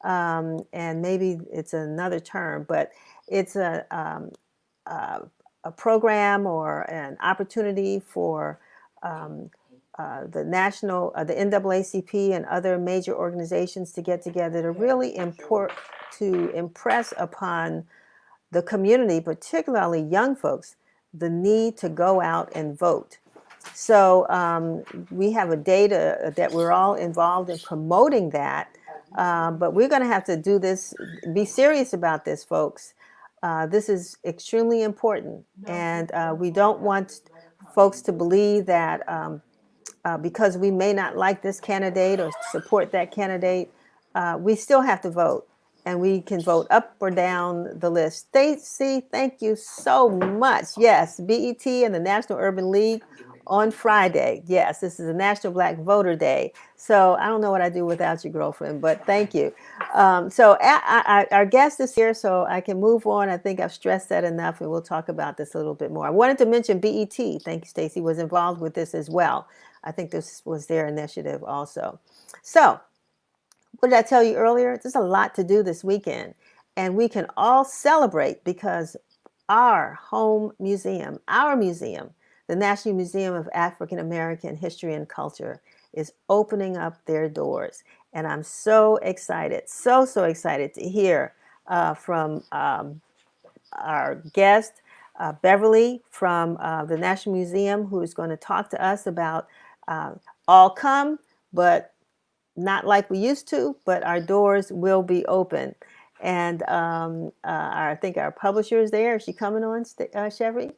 And maybe it's another term, but it's a program or an opportunity for the NAACP and other major organizations to get together to really impress upon the community, particularly young folks, the need to go out and vote. So we have a data that we're all involved in promoting that, but we're going to have to do this, be serious about this, folks. This is extremely important, and we don't want folks to believe that because we may not like this candidate or support that candidate, we still have to vote. And we can vote up or down the list. Stacy, thank you so much. Yes, BET and the National Urban League on Friday. Yes, this is a National Black Voter Day. So I don't know what I'd do without you, girlfriend, but thank you. So our guest is here, so I can move on. I think I've stressed that enough, and we'll talk about this a little bit more. I wanted to mention BET, thank you, Stacy, was involved with this as well. I think this was their initiative also. So, what did I tell you earlier? There's a lot to do this weekend, and we can all celebrate because our home museum, the National Museum of African American History and Culture, is opening up their doors. And I'm so excited, so excited to hear from our guest, Beverly from the National Museum, who is going to talk to us about all come, but not like we used to, but our doors will be open. And I think our publisher is there. Is she coming on, Chevy?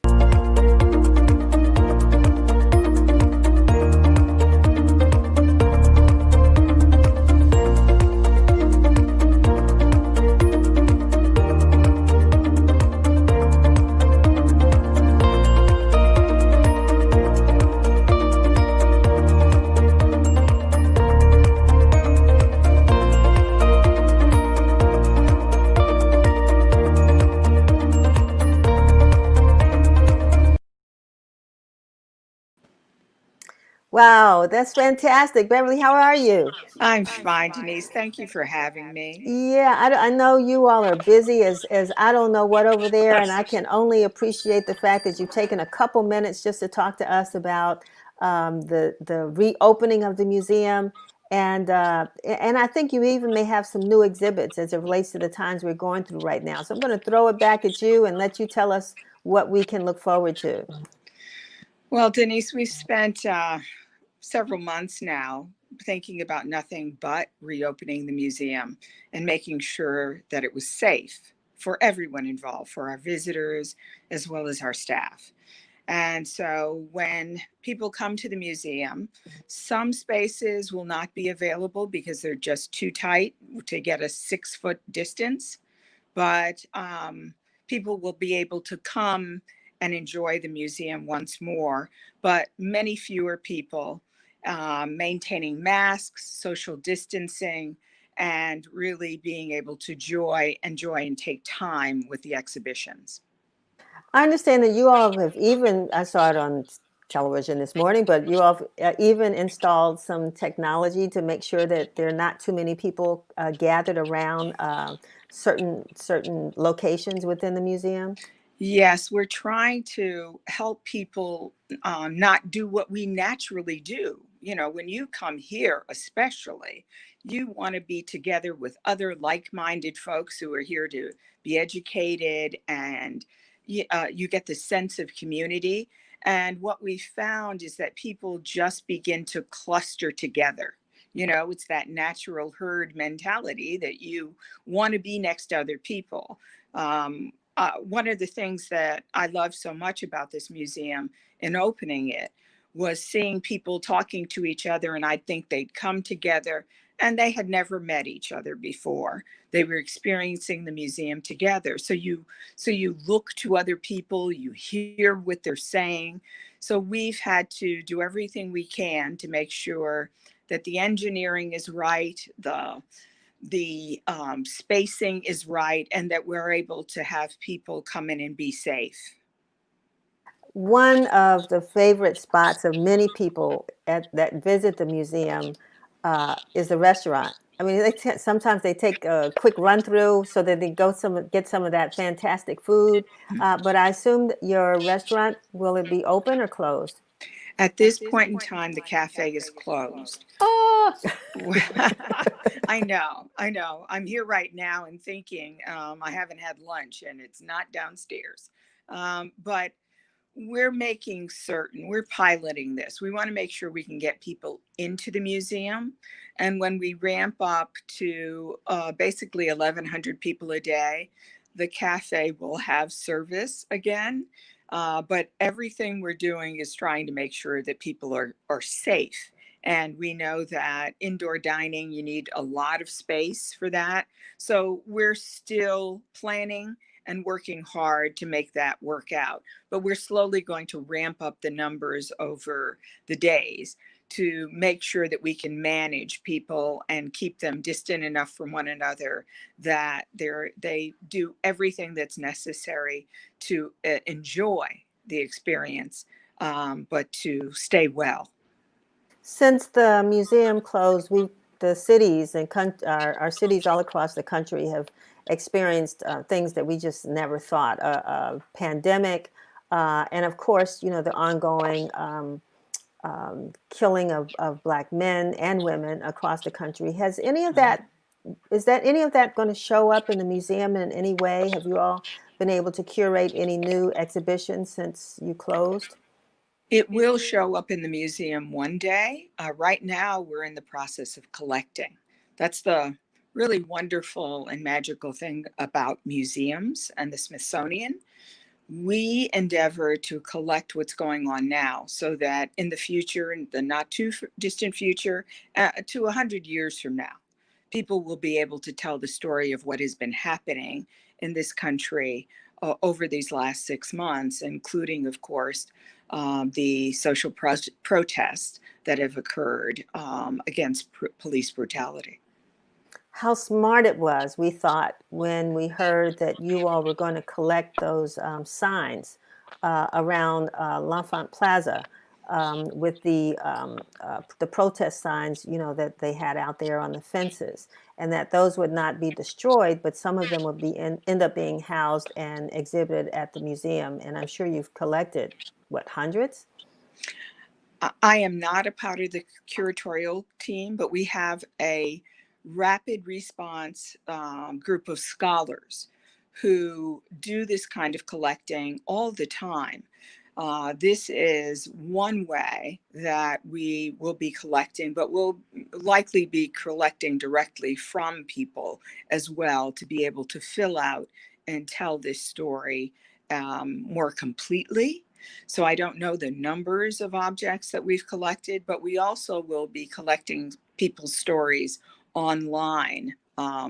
Wow, that's fantastic. Beverly, how are you? I'm fine, Denise. Thank you for having me. Yeah, I know you all are busy as I don't know what over there, and I can only appreciate the fact that you've taken a couple minutes just to talk to us about the reopening of the museum, and I think you even may have some new exhibits as it relates to the times we're going through right now. So I'm going to throw it back at you and let you tell us what we can look forward to. Well, Denise, we've spent several months now thinking about nothing but reopening the museum and making sure that it was safe for everyone involved, for our visitors as well as our staff. And so when people come to the museum, some spaces will not be available because they're just too tight to get a 6-foot distance, but people will be able to come and enjoy the museum once more, but many fewer people, maintaining masks, social distancing, and really being able to enjoy and take time with the exhibitions. I understand that you all have even, I saw it on television this morning, but you all have even installed some technology to make sure that there are not too many people gathered around certain locations within the museum. Yes, we're trying to help people not do what we naturally do. You know, when you come here, especially, you want to be together with other like-minded folks who are here to be educated, and you get the sense of community. And what we found is that people just begin to cluster together. You know, it's that natural herd mentality that you want to be next to other people. One of the things that I love so much about this museum in opening it was seeing people talking to each other, and I think they'd come together and they had never met each other before. They were experiencing the museum together. So you look to other people, you hear what they're saying. So we've had to do everything we can to make sure that the engineering is right, the spacing is right, and that we're able to have people come in and be safe. One of the favorite spots of many people that visit the museum is the restaurant. I mean, sometimes they take a quick run through so that they get some of that fantastic food. But I assume that your restaurant, will it be open or closed? At this point in time, the cafe is closed. Oh, I know. I'm here right now and thinking I haven't had lunch and it's not downstairs. But we're making certain, we're piloting this. We want to make sure we can get people into the museum. And when we ramp up to basically 1,100 people a day, the cafe will have service again. But everything we're doing is trying to make sure that people are safe. And we know that indoor dining, you need a lot of space for that. So we're still planning and working hard to make that work out. But we're slowly going to ramp up the numbers over the days to make sure that we can manage people and keep them distant enough from one another that they do everything that's necessary to enjoy the experience, but to stay well. since the museum closed, the cities and our cities all across the country have experienced things that we just never thought. A pandemic, and of course, the ongoing killing of Black men and women across the country. Has any of that, is that any of that going to show up in the museum in any way? Have you all been able to curate any new exhibitions since you closed? It will show up in the museum one day. Right now, we're in the process of collecting. That's the really wonderful and magical thing about museums and the Smithsonian. We endeavor to collect what's going on now so that in the future, in the not too distant future, to 100 years from now, people will be able to tell the story of what has been happening in this country over these last 6 months, including, of course, the social protests that have occurred against police brutality. How smart it was, we thought, when we heard that you all were going to collect those signs around L'Enfant Plaza with the protest signs, that they had out there on the fences, and that those would not be destroyed, but some of them would end up being housed and exhibited at the museum. And I'm sure you've collected, what, hundreds? I am not a part of the curatorial team, but we have a rapid response group of scholars who do this kind of collecting all the time. This is one way that we will be collecting, but we'll likely be collecting directly from people as well to be able to fill out and tell this story more completely. So I don't know the numbers of objects that we've collected, but we also will be collecting people's stories online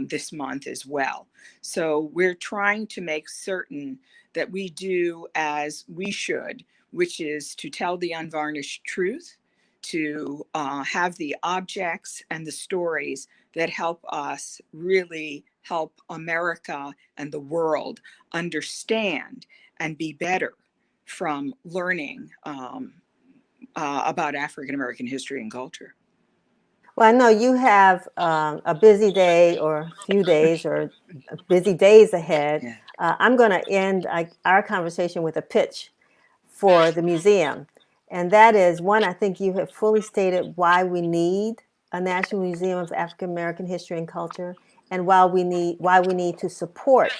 this month as well. So we're trying to make certain that we do as we should, which is to tell the unvarnished truth, to have the objects and the stories that help us really help America and the world understand and be better from learning about African American history and culture. Well, I know you have a busy day or a few days or busy days ahead. Yeah. I'm going to end our conversation with a pitch for the museum. And that is, one, I think you have fully stated why we need a National Museum of African American History and Culture, and why we need to support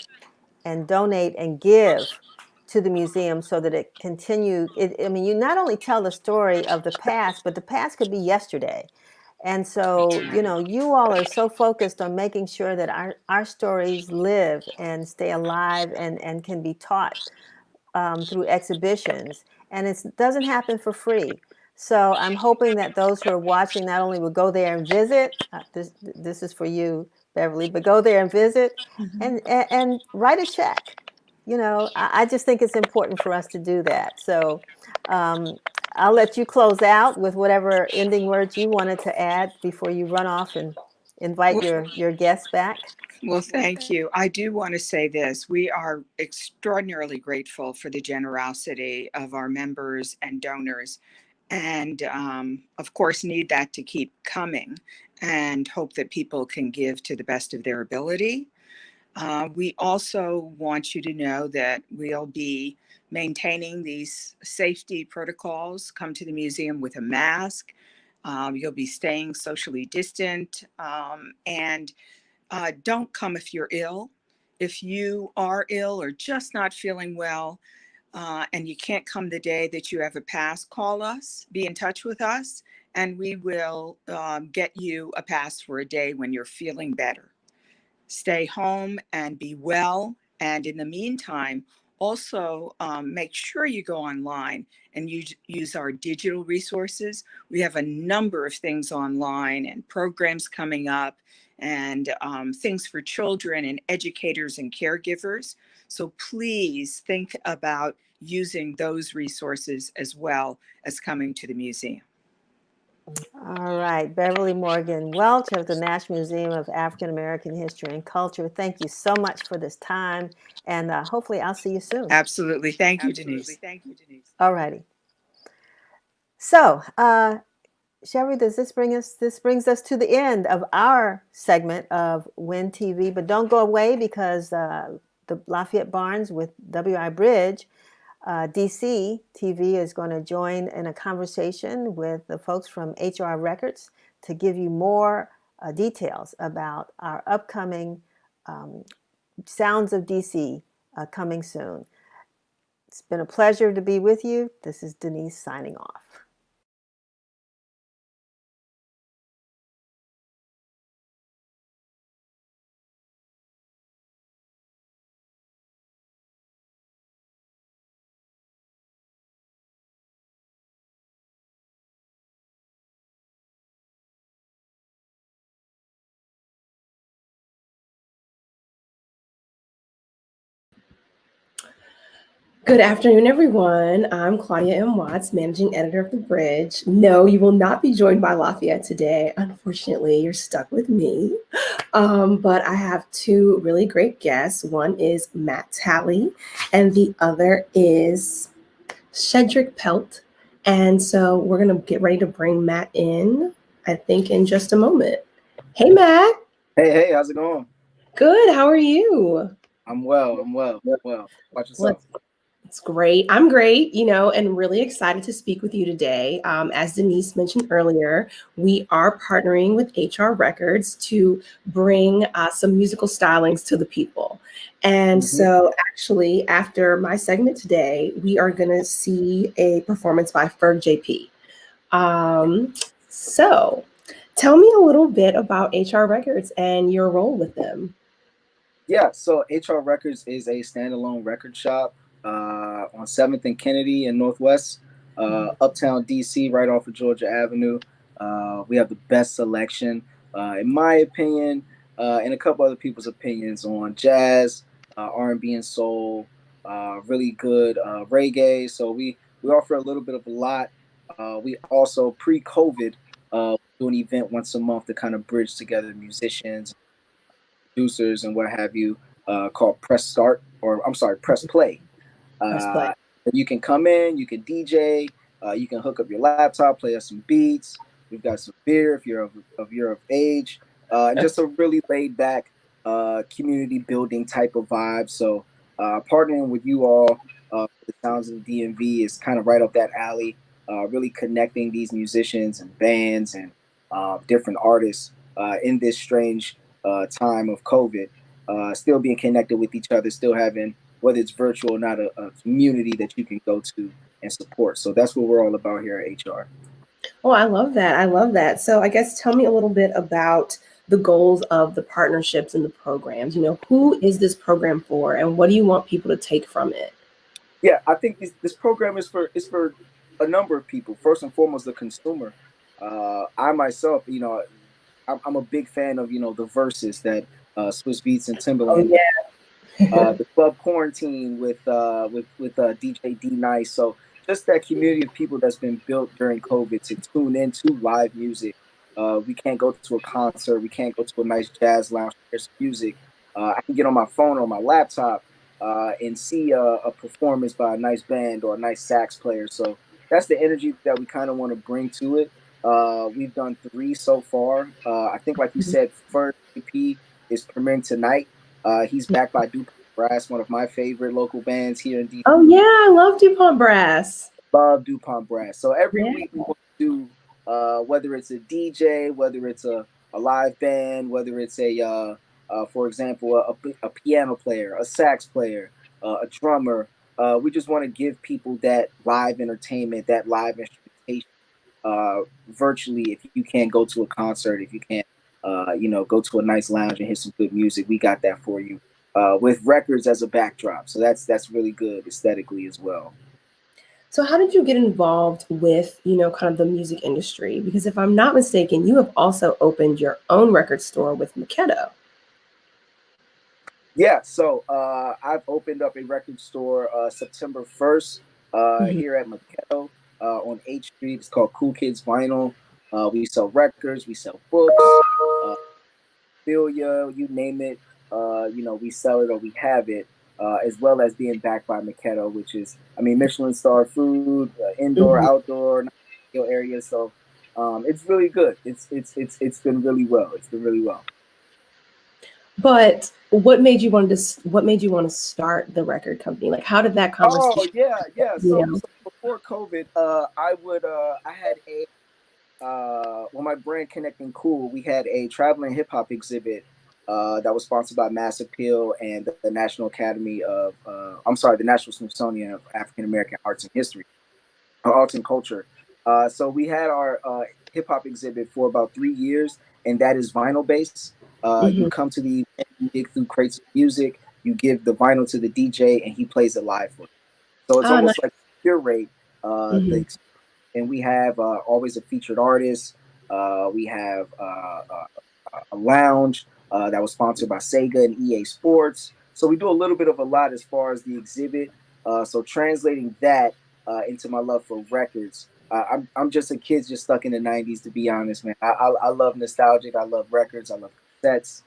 and donate and give to the museum so that it continues. I mean, you not only tell the story of the past, but the past could be yesterday. And so, you all are so focused on making sure that our stories live and stay alive and can be taught through exhibitions. And it doesn't happen for free. So I'm hoping that those who are watching not only will go there and visit, this is for you, Beverly, but go there and visit and write a check. You know, I just think it's important for us to do that. So I'll let you close out with whatever ending words you wanted to add before you run off and invite your guests back. Well, thank you. I do want to say this. We are extraordinarily grateful for the generosity of our members and donors, and of course, need that to keep coming and hope that people can give to the best of their ability. We also want you to know that we'll be maintaining these safety protocols. Come to the museum with a mask. You'll be staying socially distant, and don't come if you're ill. If you are ill or just not feeling well, and you can't come the day that you have a pass, call us, be in touch with us, and we will get you a pass for a day when you're feeling better. Stay home and be well. And in the meantime, also make sure you go online and use our digital resources. We have a number of things online and programs coming up, and things for children and educators and caregivers. So please think about using those resources as well as coming to the museum. All right, Beverly Morgan-Welch of the National Museum of African American History and Culture. Thank you so much for this time, and hopefully I'll see you soon. Absolutely. Thank you, Denise. All righty. So, Sherry, this brings us to the end of our segment of WIN TV, but don't go away, because the Lafayette Barnes with WI Bridge, DC TV is going to join in a conversation with the folks from HR Records to give you more details about our upcoming Sounds of DC coming soon. It's been a pleasure to be with you. This is Denise signing off. Good afternoon, everyone. I'm Claudia M. Watts, Managing Editor of The Bridge. No, you will not be joined by Lafayette today. Unfortunately, you're stuck with me. But I have two really great guests. One is Matt Talley, and the other is Shedrick Pelt. And so we're going to get ready to bring Matt in, I think, in just a moment. Hey, Matt. Hey, how's it going? Good. How are you? I'm well. Watch yourself. It's great. I'm great, and really excited to speak with you today. As Denise mentioned earlier, we are partnering with HR Records to bring some musical stylings to the people. And so actually, after my segment today, we are going to see a performance by Ferg JP. So tell me a little bit about HR Records and your role with them. Yeah, so HR Records is a standalone record shop on 7th and Kennedy in Northwest, Uptown DC, right off of Georgia Avenue. We have the best selection, in my opinion, and a couple other people's opinions, on jazz, R&B and soul, really good reggae. So we offer a little bit of a lot. We also, pre-COVID, do an event once a month to kind of bridge together musicians, producers, and what have you, called Press Play. You can come in, you can DJ, you can hook up your laptop, play us some beats. We've got some beer if you're of age, and just a really laid back community building type of vibe. So partnering with you all, the Sounds of the DMV, is kind of right up that alley, really connecting these musicians and bands and different artists in this strange time of COVID, still being connected with each other, still having, whether it's virtual or not, a community that you can go to and support. So that's what we're all about here at HR. Oh, I love that. So I guess tell me a little bit about the goals of the partnerships and the programs. Who is this program for, and what do you want people to take from it? Yeah, I think this program is for a number of people. First and foremost, the consumer. I myself, I'm a big fan of the verses that Swiss Beats and Oh Timberland, yeah. the Club Quarantine with DJ D Nice. So just that community of people that's been built during COVID to tune into live music. We can't go to a concert. We can't go to a nice jazz lounge. There's music. I can get on my phone or my laptop and see a performance by a nice band or a nice sax player. So that's the energy that we kind of want to bring to it. We've done 3 so far. I think, like you said, first EP is premiering tonight. He's backed by DuPont Brass, one of my favorite local bands here in DC. Oh yeah, I love DuPont Brass. Love DuPont Brass. So every Yeah. week we want to do, whether it's a DJ, whether it's a live band, whether it's for example, a piano player, a sax player, a drummer. We just want to give people that live entertainment, that live instrumentation, virtually. If you can't go to a concert, if you can't, go to a nice lounge and hear some good music, we got that for you. With records as a backdrop, so that's really good aesthetically as well. So how did you get involved with, kind of the music industry? Because if I'm not mistaken, you have also opened your own record store with Makedo. Yeah, so I've opened up a record store September 1st here at Makedo on H Street. It's called Cool Kids Vinyl. We sell records, we sell books, memorabilia, you name it. We sell it or we have it, as well as being backed by Makedo, which is, Michelin star food, indoor, outdoor areas. So it's really good. It's been really well. It's been really well. But what made you want to start the record company? Like, how did that conversation? Oh yeah. So before COVID, I had my brand Connecting Cool, we had a traveling hip hop exhibit that was sponsored by Mass Appeal and the National Academy of, the National Smithsonian of African American Arts and History, or Arts and Culture. So we had our hip hop exhibit for about 3 years, and that is vinyl based. You come to the event, you dig through crates of music, you give the vinyl to the DJ, and he plays it live for you. So it's almost like curate and we have always a featured artist. We have a lounge that was sponsored by Sega and EA Sports. So we do a little bit of a lot as far as the exhibit. So translating that into my love for records. I'm just a kid just stuck in the 90s, to be honest, man. I love nostalgic. I love records. I love cassettes.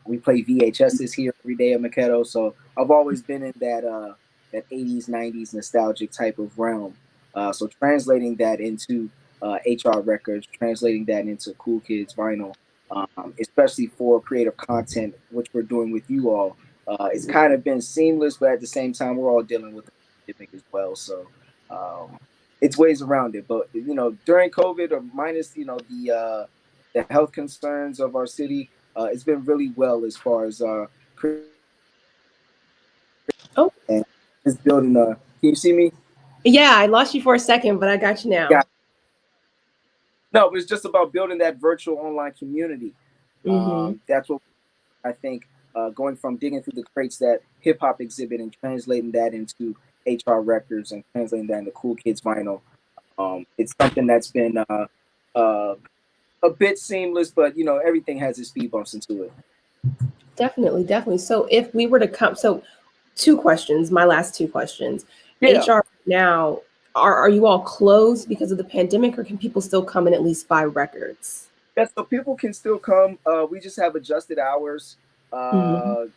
We play VHSs here every day at Makedo. So I've always been in that 80s, 90s nostalgic type of realm. So translating that into HR Records, translating that into Cool Kids Vinyl, especially for creative content, which we're doing with you all, it's kind of been seamless, but at the same time, we're all dealing with the pandemic as well. So it's ways around it. But during COVID, or minus the health concerns of our city, it's been really well as far as and just building a. Can you see me? Yeah, I lost you for a second, but I got you now. Yeah. No, it was just about building that virtual online community. That's what I think, going from digging through the crates, that hip hop exhibit, and translating that into HR Records and translating that into Cool Kids Vinyl. It's something that's been a bit seamless, but everything has its speed bumps into it. Definitely. So if we were to come, so 2 questions, my last 2 questions. Yeah. HR now, are you all closed because of the pandemic, or can people still come and at least buy records? Yeah, so people can still come. We just have adjusted hours. The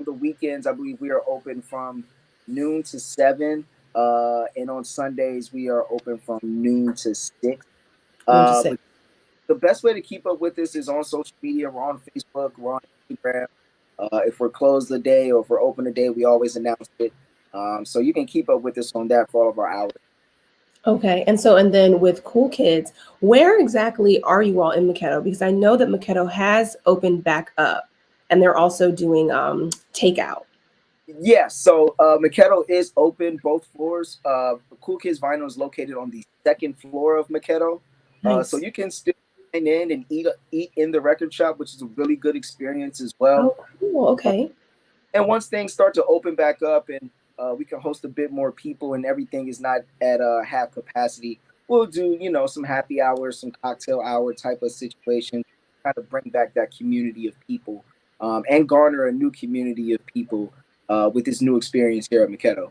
weekends, I believe we are open from noon to 7. And on Sundays, we are open from noon to 6. But the best way to keep up with this is on social media. We're on Facebook, we're on Instagram. If we're closed the day or if we're open the day, we always announce it. So you can keep up with us on that for all of our hours. Okay, and then with Cool Kids, where exactly are you all in Makedo? Because I know that Makedo has opened back up, and they're also doing takeout. Yeah, so Makedo is open, both floors. Cool Kids Vinyl is located on the 2nd floor of Makedo. Nice. So you can still dine in and eat in the record shop, which is a really good experience as well. Oh, cool. Okay. And once things start to open back up and we can host a bit more people and everything is not at half capacity, we'll do, you know, some happy hours, some cocktail hour type of situation, kind of bring back that community of people, and garner a new community of people with this new experience here at Makedo.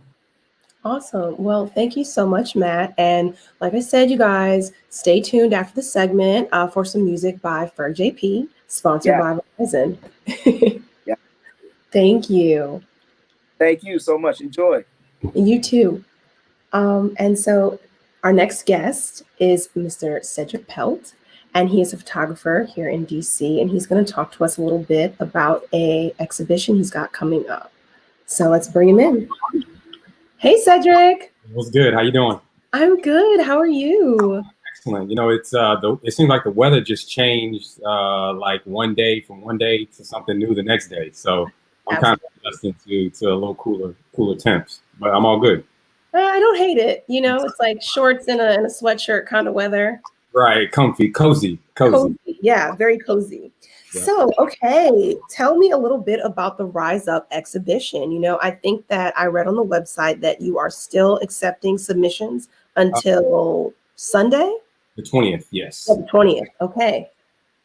Awesome. Well, thank you so much, Matt. And like I said, you guys, stay tuned after the segment for some music by Ferg JP, sponsored by Verizon. Yeah. Thank you. Thank you so much. Enjoy. You too. And so our next guest is Mr. Cedric Pelt, and he is a photographer here in DC, and he's going to talk to us a little bit about a exhibition he's got coming up. So let's bring him in. Hey, Cedric. What's good? How you doing? I'm good. How are you? Excellent. You know, it's it seems like the weather just changed like one day to something new the next day. So I'm kind of adjusting to a little cooler temps, but I'm all good. I don't hate it. You know, it's like shorts and a sweatshirt kind of weather. Right. Comfy, cozy. Yeah, very cozy. Yeah. So, okay, tell me a little bit about the Rise Up exhibition. You know, I think that I read on the website that you are still accepting submissions until Sunday? The 20th, yes. The 20th, okay.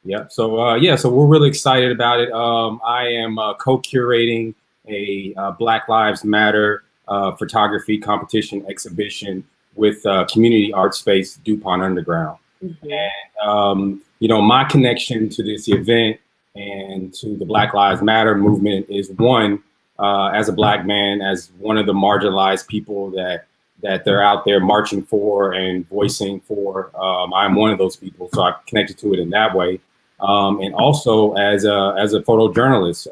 Yeah, so we're really excited about it. I am co-curating a Black Lives Matter photography competition exhibition with community art space DuPont Underground. Mm-hmm. And you know, my connection to this event and to the Black Lives Matter movement is one, as a Black man, as one of the marginalized people that they're out there marching for and voicing for. I'm one of those people, so I connected to it in that way. And also as a photojournalist,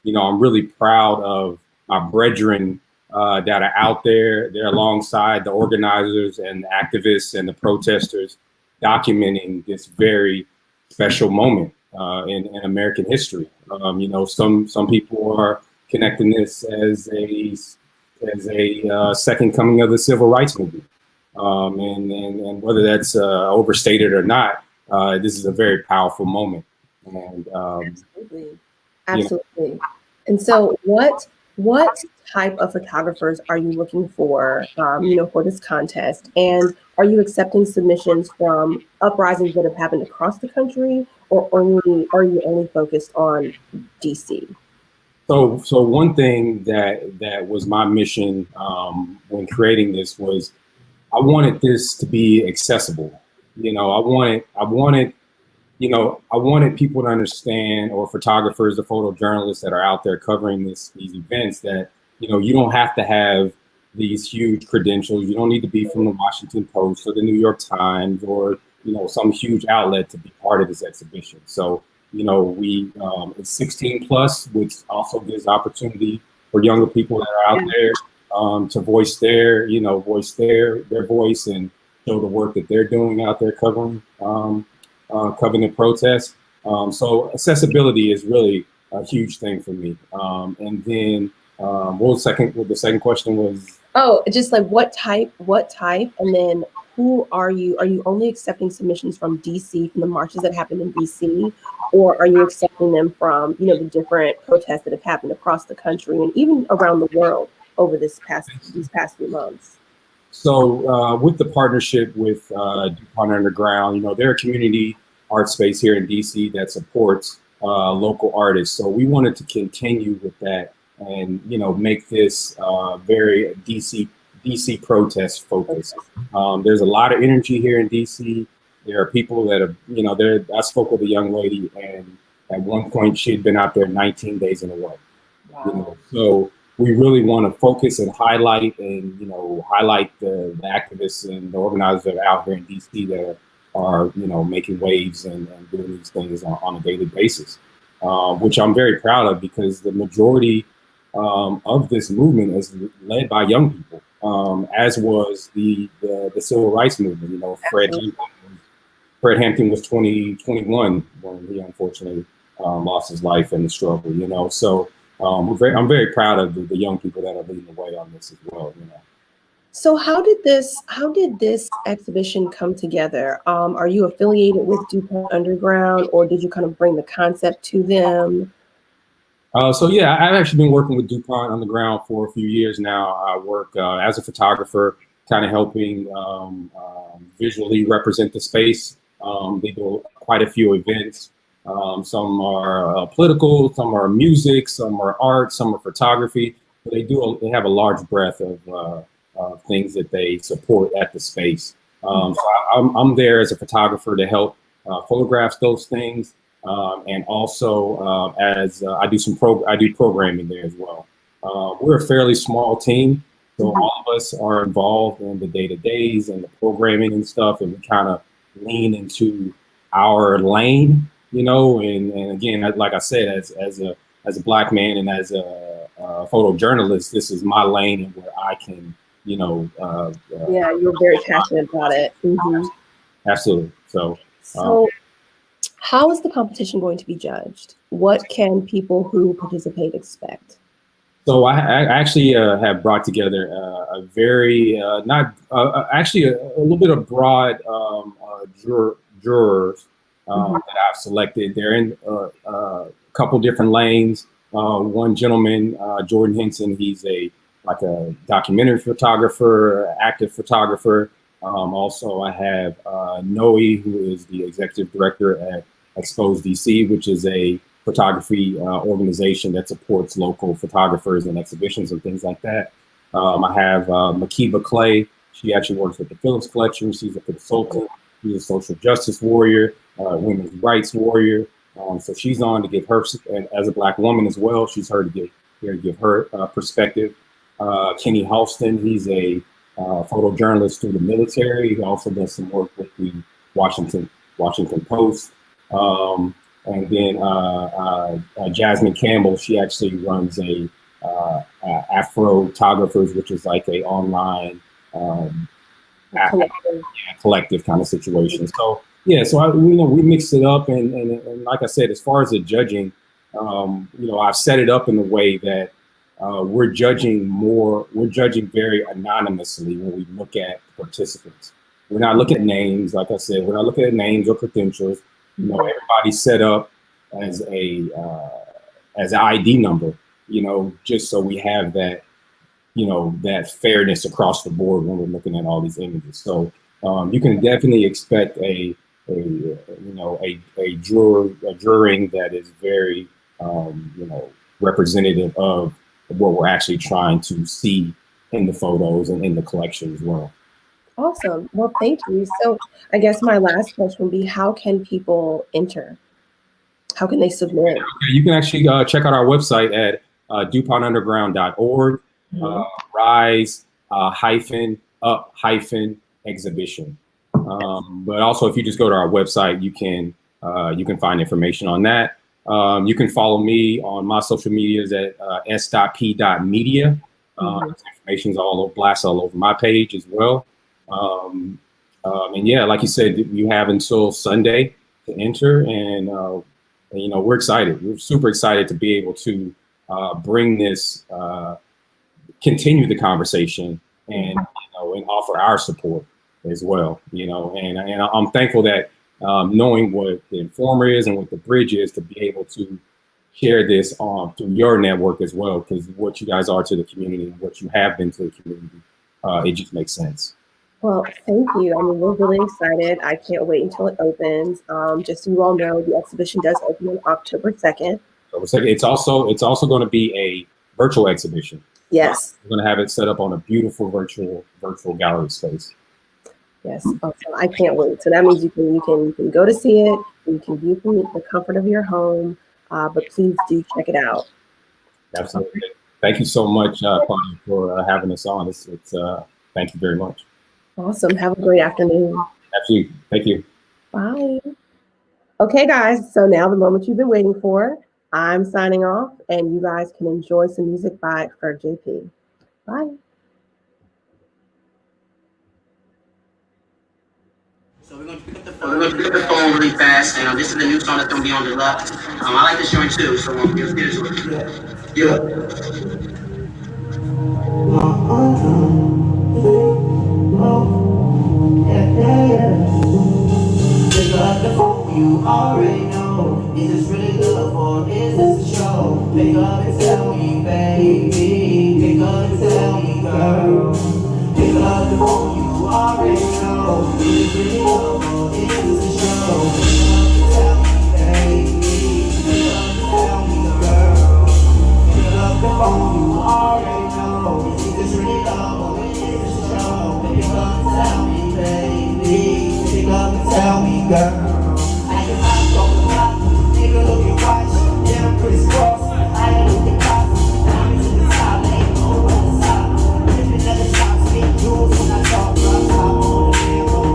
you know, I'm really proud of my brethren that are out there. They're alongside the organizers and the activists and the protesters, documenting this very special moment in American history. You know, some people are connecting this as a second coming of the civil rights movement, and whether that's overstated or not, this is a very powerful moment. And absolutely. You know. And so, what type of photographers are you looking for, you know, for this contest? And are you accepting submissions from uprisings that have happened across the country, or are you only focused on DC? So one thing that was my mission when creating this was I wanted this to be accessible. You know, I wanted people to understand, or photographers, the photojournalists that are out there covering these events, that, you know, you don't have to have these huge credentials. You don't need to be from the Washington Post or the New York Times or, you know, some huge outlet to be part of this exhibition. So, you know, it's 16 plus, which also gives opportunity for younger people that are out there to voice their voice and show the work that they're doing out there covering the protests. So accessibility is really a huge thing for me. And then what the second question was? Oh, just like what type, and then who are you? Are you only accepting submissions from DC, from the marches that happened in DC, or are you accepting them from, you know, the different protests that have happened across the country and even around the world over these past few months? So with the partnership with DuPont Underground, you know, they're a community art space here in DC that supports local artists. So we wanted to continue with that and, you know, make this very DC protest focused. There's a lot of energy here in DC. There are people that are, you know, I spoke with a young lady, and at one point she had been out there 19 days in a row. Wow. You know, so we really want to focus and highlight the activists and the organizers that are out here in DC that are, you know, making waves and doing these things on a daily basis, which I'm very proud of, because the majority of this movement is led by young people, as was the civil rights movement. You know, Fred Hampton was 21 when he unfortunately lost his life in the struggle. You know, so I'm very proud of the young people that are leading the way on this as well. You know. So how did this exhibition come together? Are you affiliated with DuPont Underground, or did you kind of bring the concept to them? So yeah, I've actually been working with DuPont Underground for a few years now. I work as a photographer, kind of helping visually represent the space. They do quite a few events. Some are political, some are music, some are art, some are photography. But they have a large breadth of things that they support at the space. So I'm there as a photographer to help photograph those things. And also as I do programming there as well. We're a fairly small team, so all of us are involved in the day-to-days and the programming and stuff, and we kind of lean into our lane, you know. And again, like I said, as a Black man and as a photojournalist, this is my lane and where I can, you know. Yeah, you're very passionate about it. Absolutely. So. How is the competition going to be judged? What can people who participate expect? So I actually have brought together a very, actually a little bit of broad jurors that I've selected. They're in a couple different lanes. One gentleman, Jordan Henson, he's a documentary photographer, active photographer. Also, I have Noe, who is the executive director at Expose DC, which is a photography organization that supports local photographers and exhibitions and things like that. I have Makiba Clay. She actually works with the Phillips Collection. She's a consultant. She's a social justice warrior, women's rights warrior. So she's on to give her, and as a Black woman as well, she's here to give her perspective. Kenny Halston, he's a photojournalist through the military. He also does some work with the Washington Post. And then Jasmine Campbell, she actually runs a Afrotographers, which is like a online collective kind of situation. So yeah, so we mixed it up, and like I said, as far as the judging, I've set it up in a way that we're judging very anonymously when we look at participants. We're not looking at names, like I said, we're not looking at names or credentials. Everybody's set up as an ID number, just so we have that, that fairness across the board when we're looking at all these images. So you can definitely expect a juring that is very, representative of what we're actually trying to see in the photos and in the collection as well. Awesome. Well, thank you. So I guess my last question would be, how can people enter? How can they submit? Okay, you can actually check out our website at DuPontUnderground.org, rise-up-exhibition. But also, if you just go to our website, you can find information on that. You can follow me on my social medias at s.p.media. Information's blasted all over my page as well. And yeah, like you said, you have until Sunday to enter, and we're excited. We're super excited to be able to bring this, continue the conversation, and and offer our support as well. And I'm thankful that knowing what the Informer is and what the Bridge is, to be able to share this through your network as well, because what you guys are to the community and what you have been to the community, it just makes sense. Well, thank you. I mean, we're really excited. I can't wait until it opens. Just so you all know, the exhibition does open on October 2nd. It's also going to be a virtual exhibition. Yes. We're going to have it set up on a beautiful virtual gallery space. Yes. Awesome. I can't wait. So that means you can go to see it. You can view from the comfort of your home. But please do check it out. Absolutely. Thank you so much, Claudia, for having us on. It's thank you very much. Awesome. Have a great afternoon. Absolutely. Thank you. Bye. Okay, guys. So now the moment you've been waiting for. I'm signing off, and you guys can enjoy some music by JP. Bye. So we're going to pick up the phone really fast, and this is the new song that's going to be on the left. I like this joint too, so let's get into it. Yeah. Just like the phone you already know. know, is this really love or is this a show? Pick up and tell me, baby. Pick up and tell me, girl. Pick up the phone, you already know. Is this really love or is this a show? Pick up and tell me, baby. Pick up and tell me, girl. Pick up the phone, you already know. Is this really love or is this a show? Pick up and tell me, baby. Pick up and tell me, girl. I can hop on the block, nigga look and watch. Yeah, I'm crisscross. I ain't looking cops. Diamonds in the sky, laying over the side. Living at the top, speak jewels when I talk. Drop top on the man road.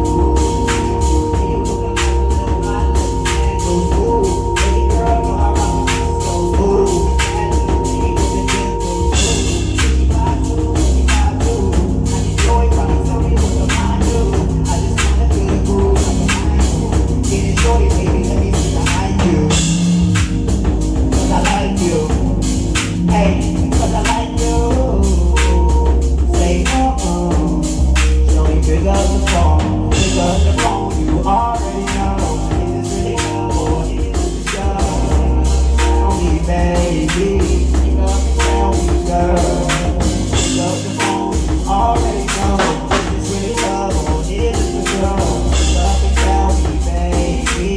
You looking like a little ride, let the man go smooth. Baby girl, know how I rock the so smooth. And the nigga with the damn go smooth. 55 too. I enjoy trying to tell me what the mind do. I just wanna feel the groove like a mind do. Getting shorty, baby, let me see behind you. Cause I like you. Hey, cause I like you. Say shorty, pick up the phone. Pick up the phone, you already know. Is this really love or is this a show? Tell me, baby. Pick up and tell me, girl. Pick up the phone, you already know. Is this really love or is this a show? Pick up and tell me, baby.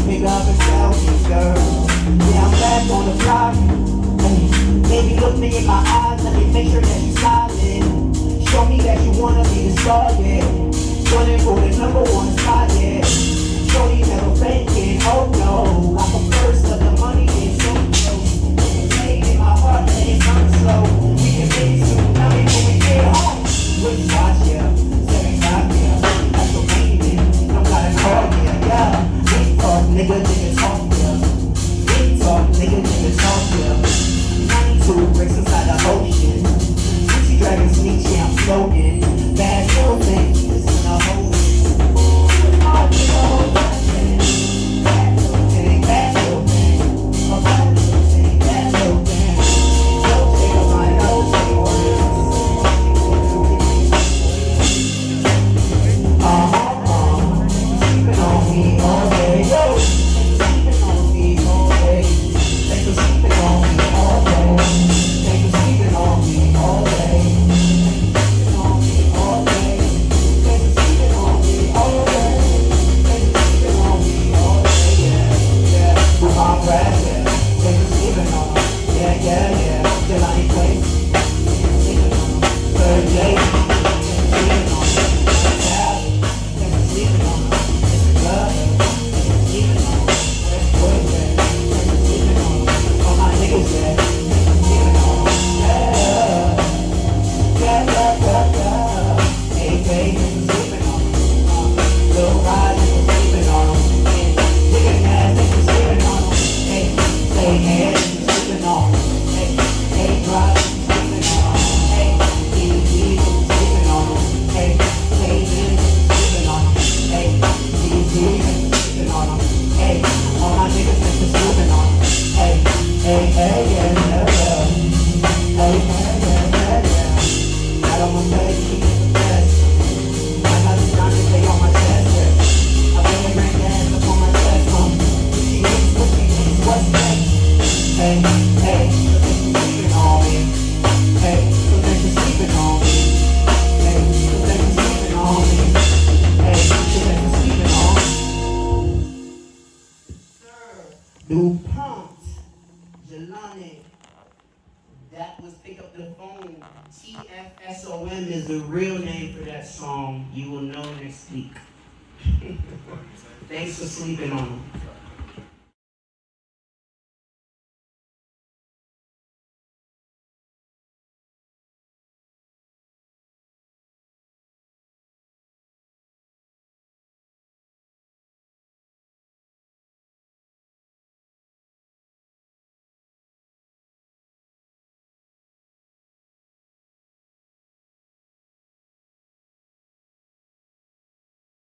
Pick up and tell me, girl. Yeah, I'm back on the block. Hey, baby, look me in my eyes. Let me make sure that you smiling. Show me that you wanna be the star, yeah. Running for the #1 spot, yeah. Shorty never faking, oh no. I'm the first of the money, it's so close. Play in my heart, let it burn slow. We can make it soon, tell me when we get home. Which spot, yeah. 75, yeah. That's the main, don't gotta call, yeah. Big talk, nigga talk, yeah. Big talk, nigga talk, yeah. 92 bricks inside the ocean. Gucci dragon sneak, yeah, I'm floating. Bad little thing, this is a whole thing. Bad little thing, bad little thing, bad little thing. A bad little thing, bad little thing. No take of my no take words. Sleeping on me all day, yo. Sleeping on me all day. They been sleeping on me all day. They been sleeping on me all day. Sleeping on me all day. They been sleeping on me all day. They been sleeping on me all day. Yeah. With my breath, yeah. They been sleeping on me. Yeah. Till I ain't playing. Sleeping on me. Third day. Sleeping on me. Yeah. They been sleeping on me. It's a club. They been sleeping on me. That's good, yeah. They been sleeping on me. All my niggas, yeah. They been sleeping on me. Yeah. Hey, they been sleeping on me. Little ride, they been sleeping on me. Nigga ass, they been sleeping on me. Hey, say head, they been sleeping on me. Hey, drive, they been sleeping on me. Hey, DD, they been sleeping on me. Hey, say they been sleeping on me. Hey, DD, they been sleeping on me. Hey, all my niggas they been sleeping on me. Hey, yeah. Hey, yeah. I don't want to keep it the best. I got the diamonds, they on my chest, yeah. I really bring the hands up on my chest, She needs, what's next? Hey, so they been sleeping on me. Hey, so they been sleeping on me. Hey, so they been sleeping on me. Hey, so they been sleeping on me. DuPont, Jelani. That was Pick Up the Phone. TFSOM is the real name for that song. You will know next week. Thanks for sleeping on me.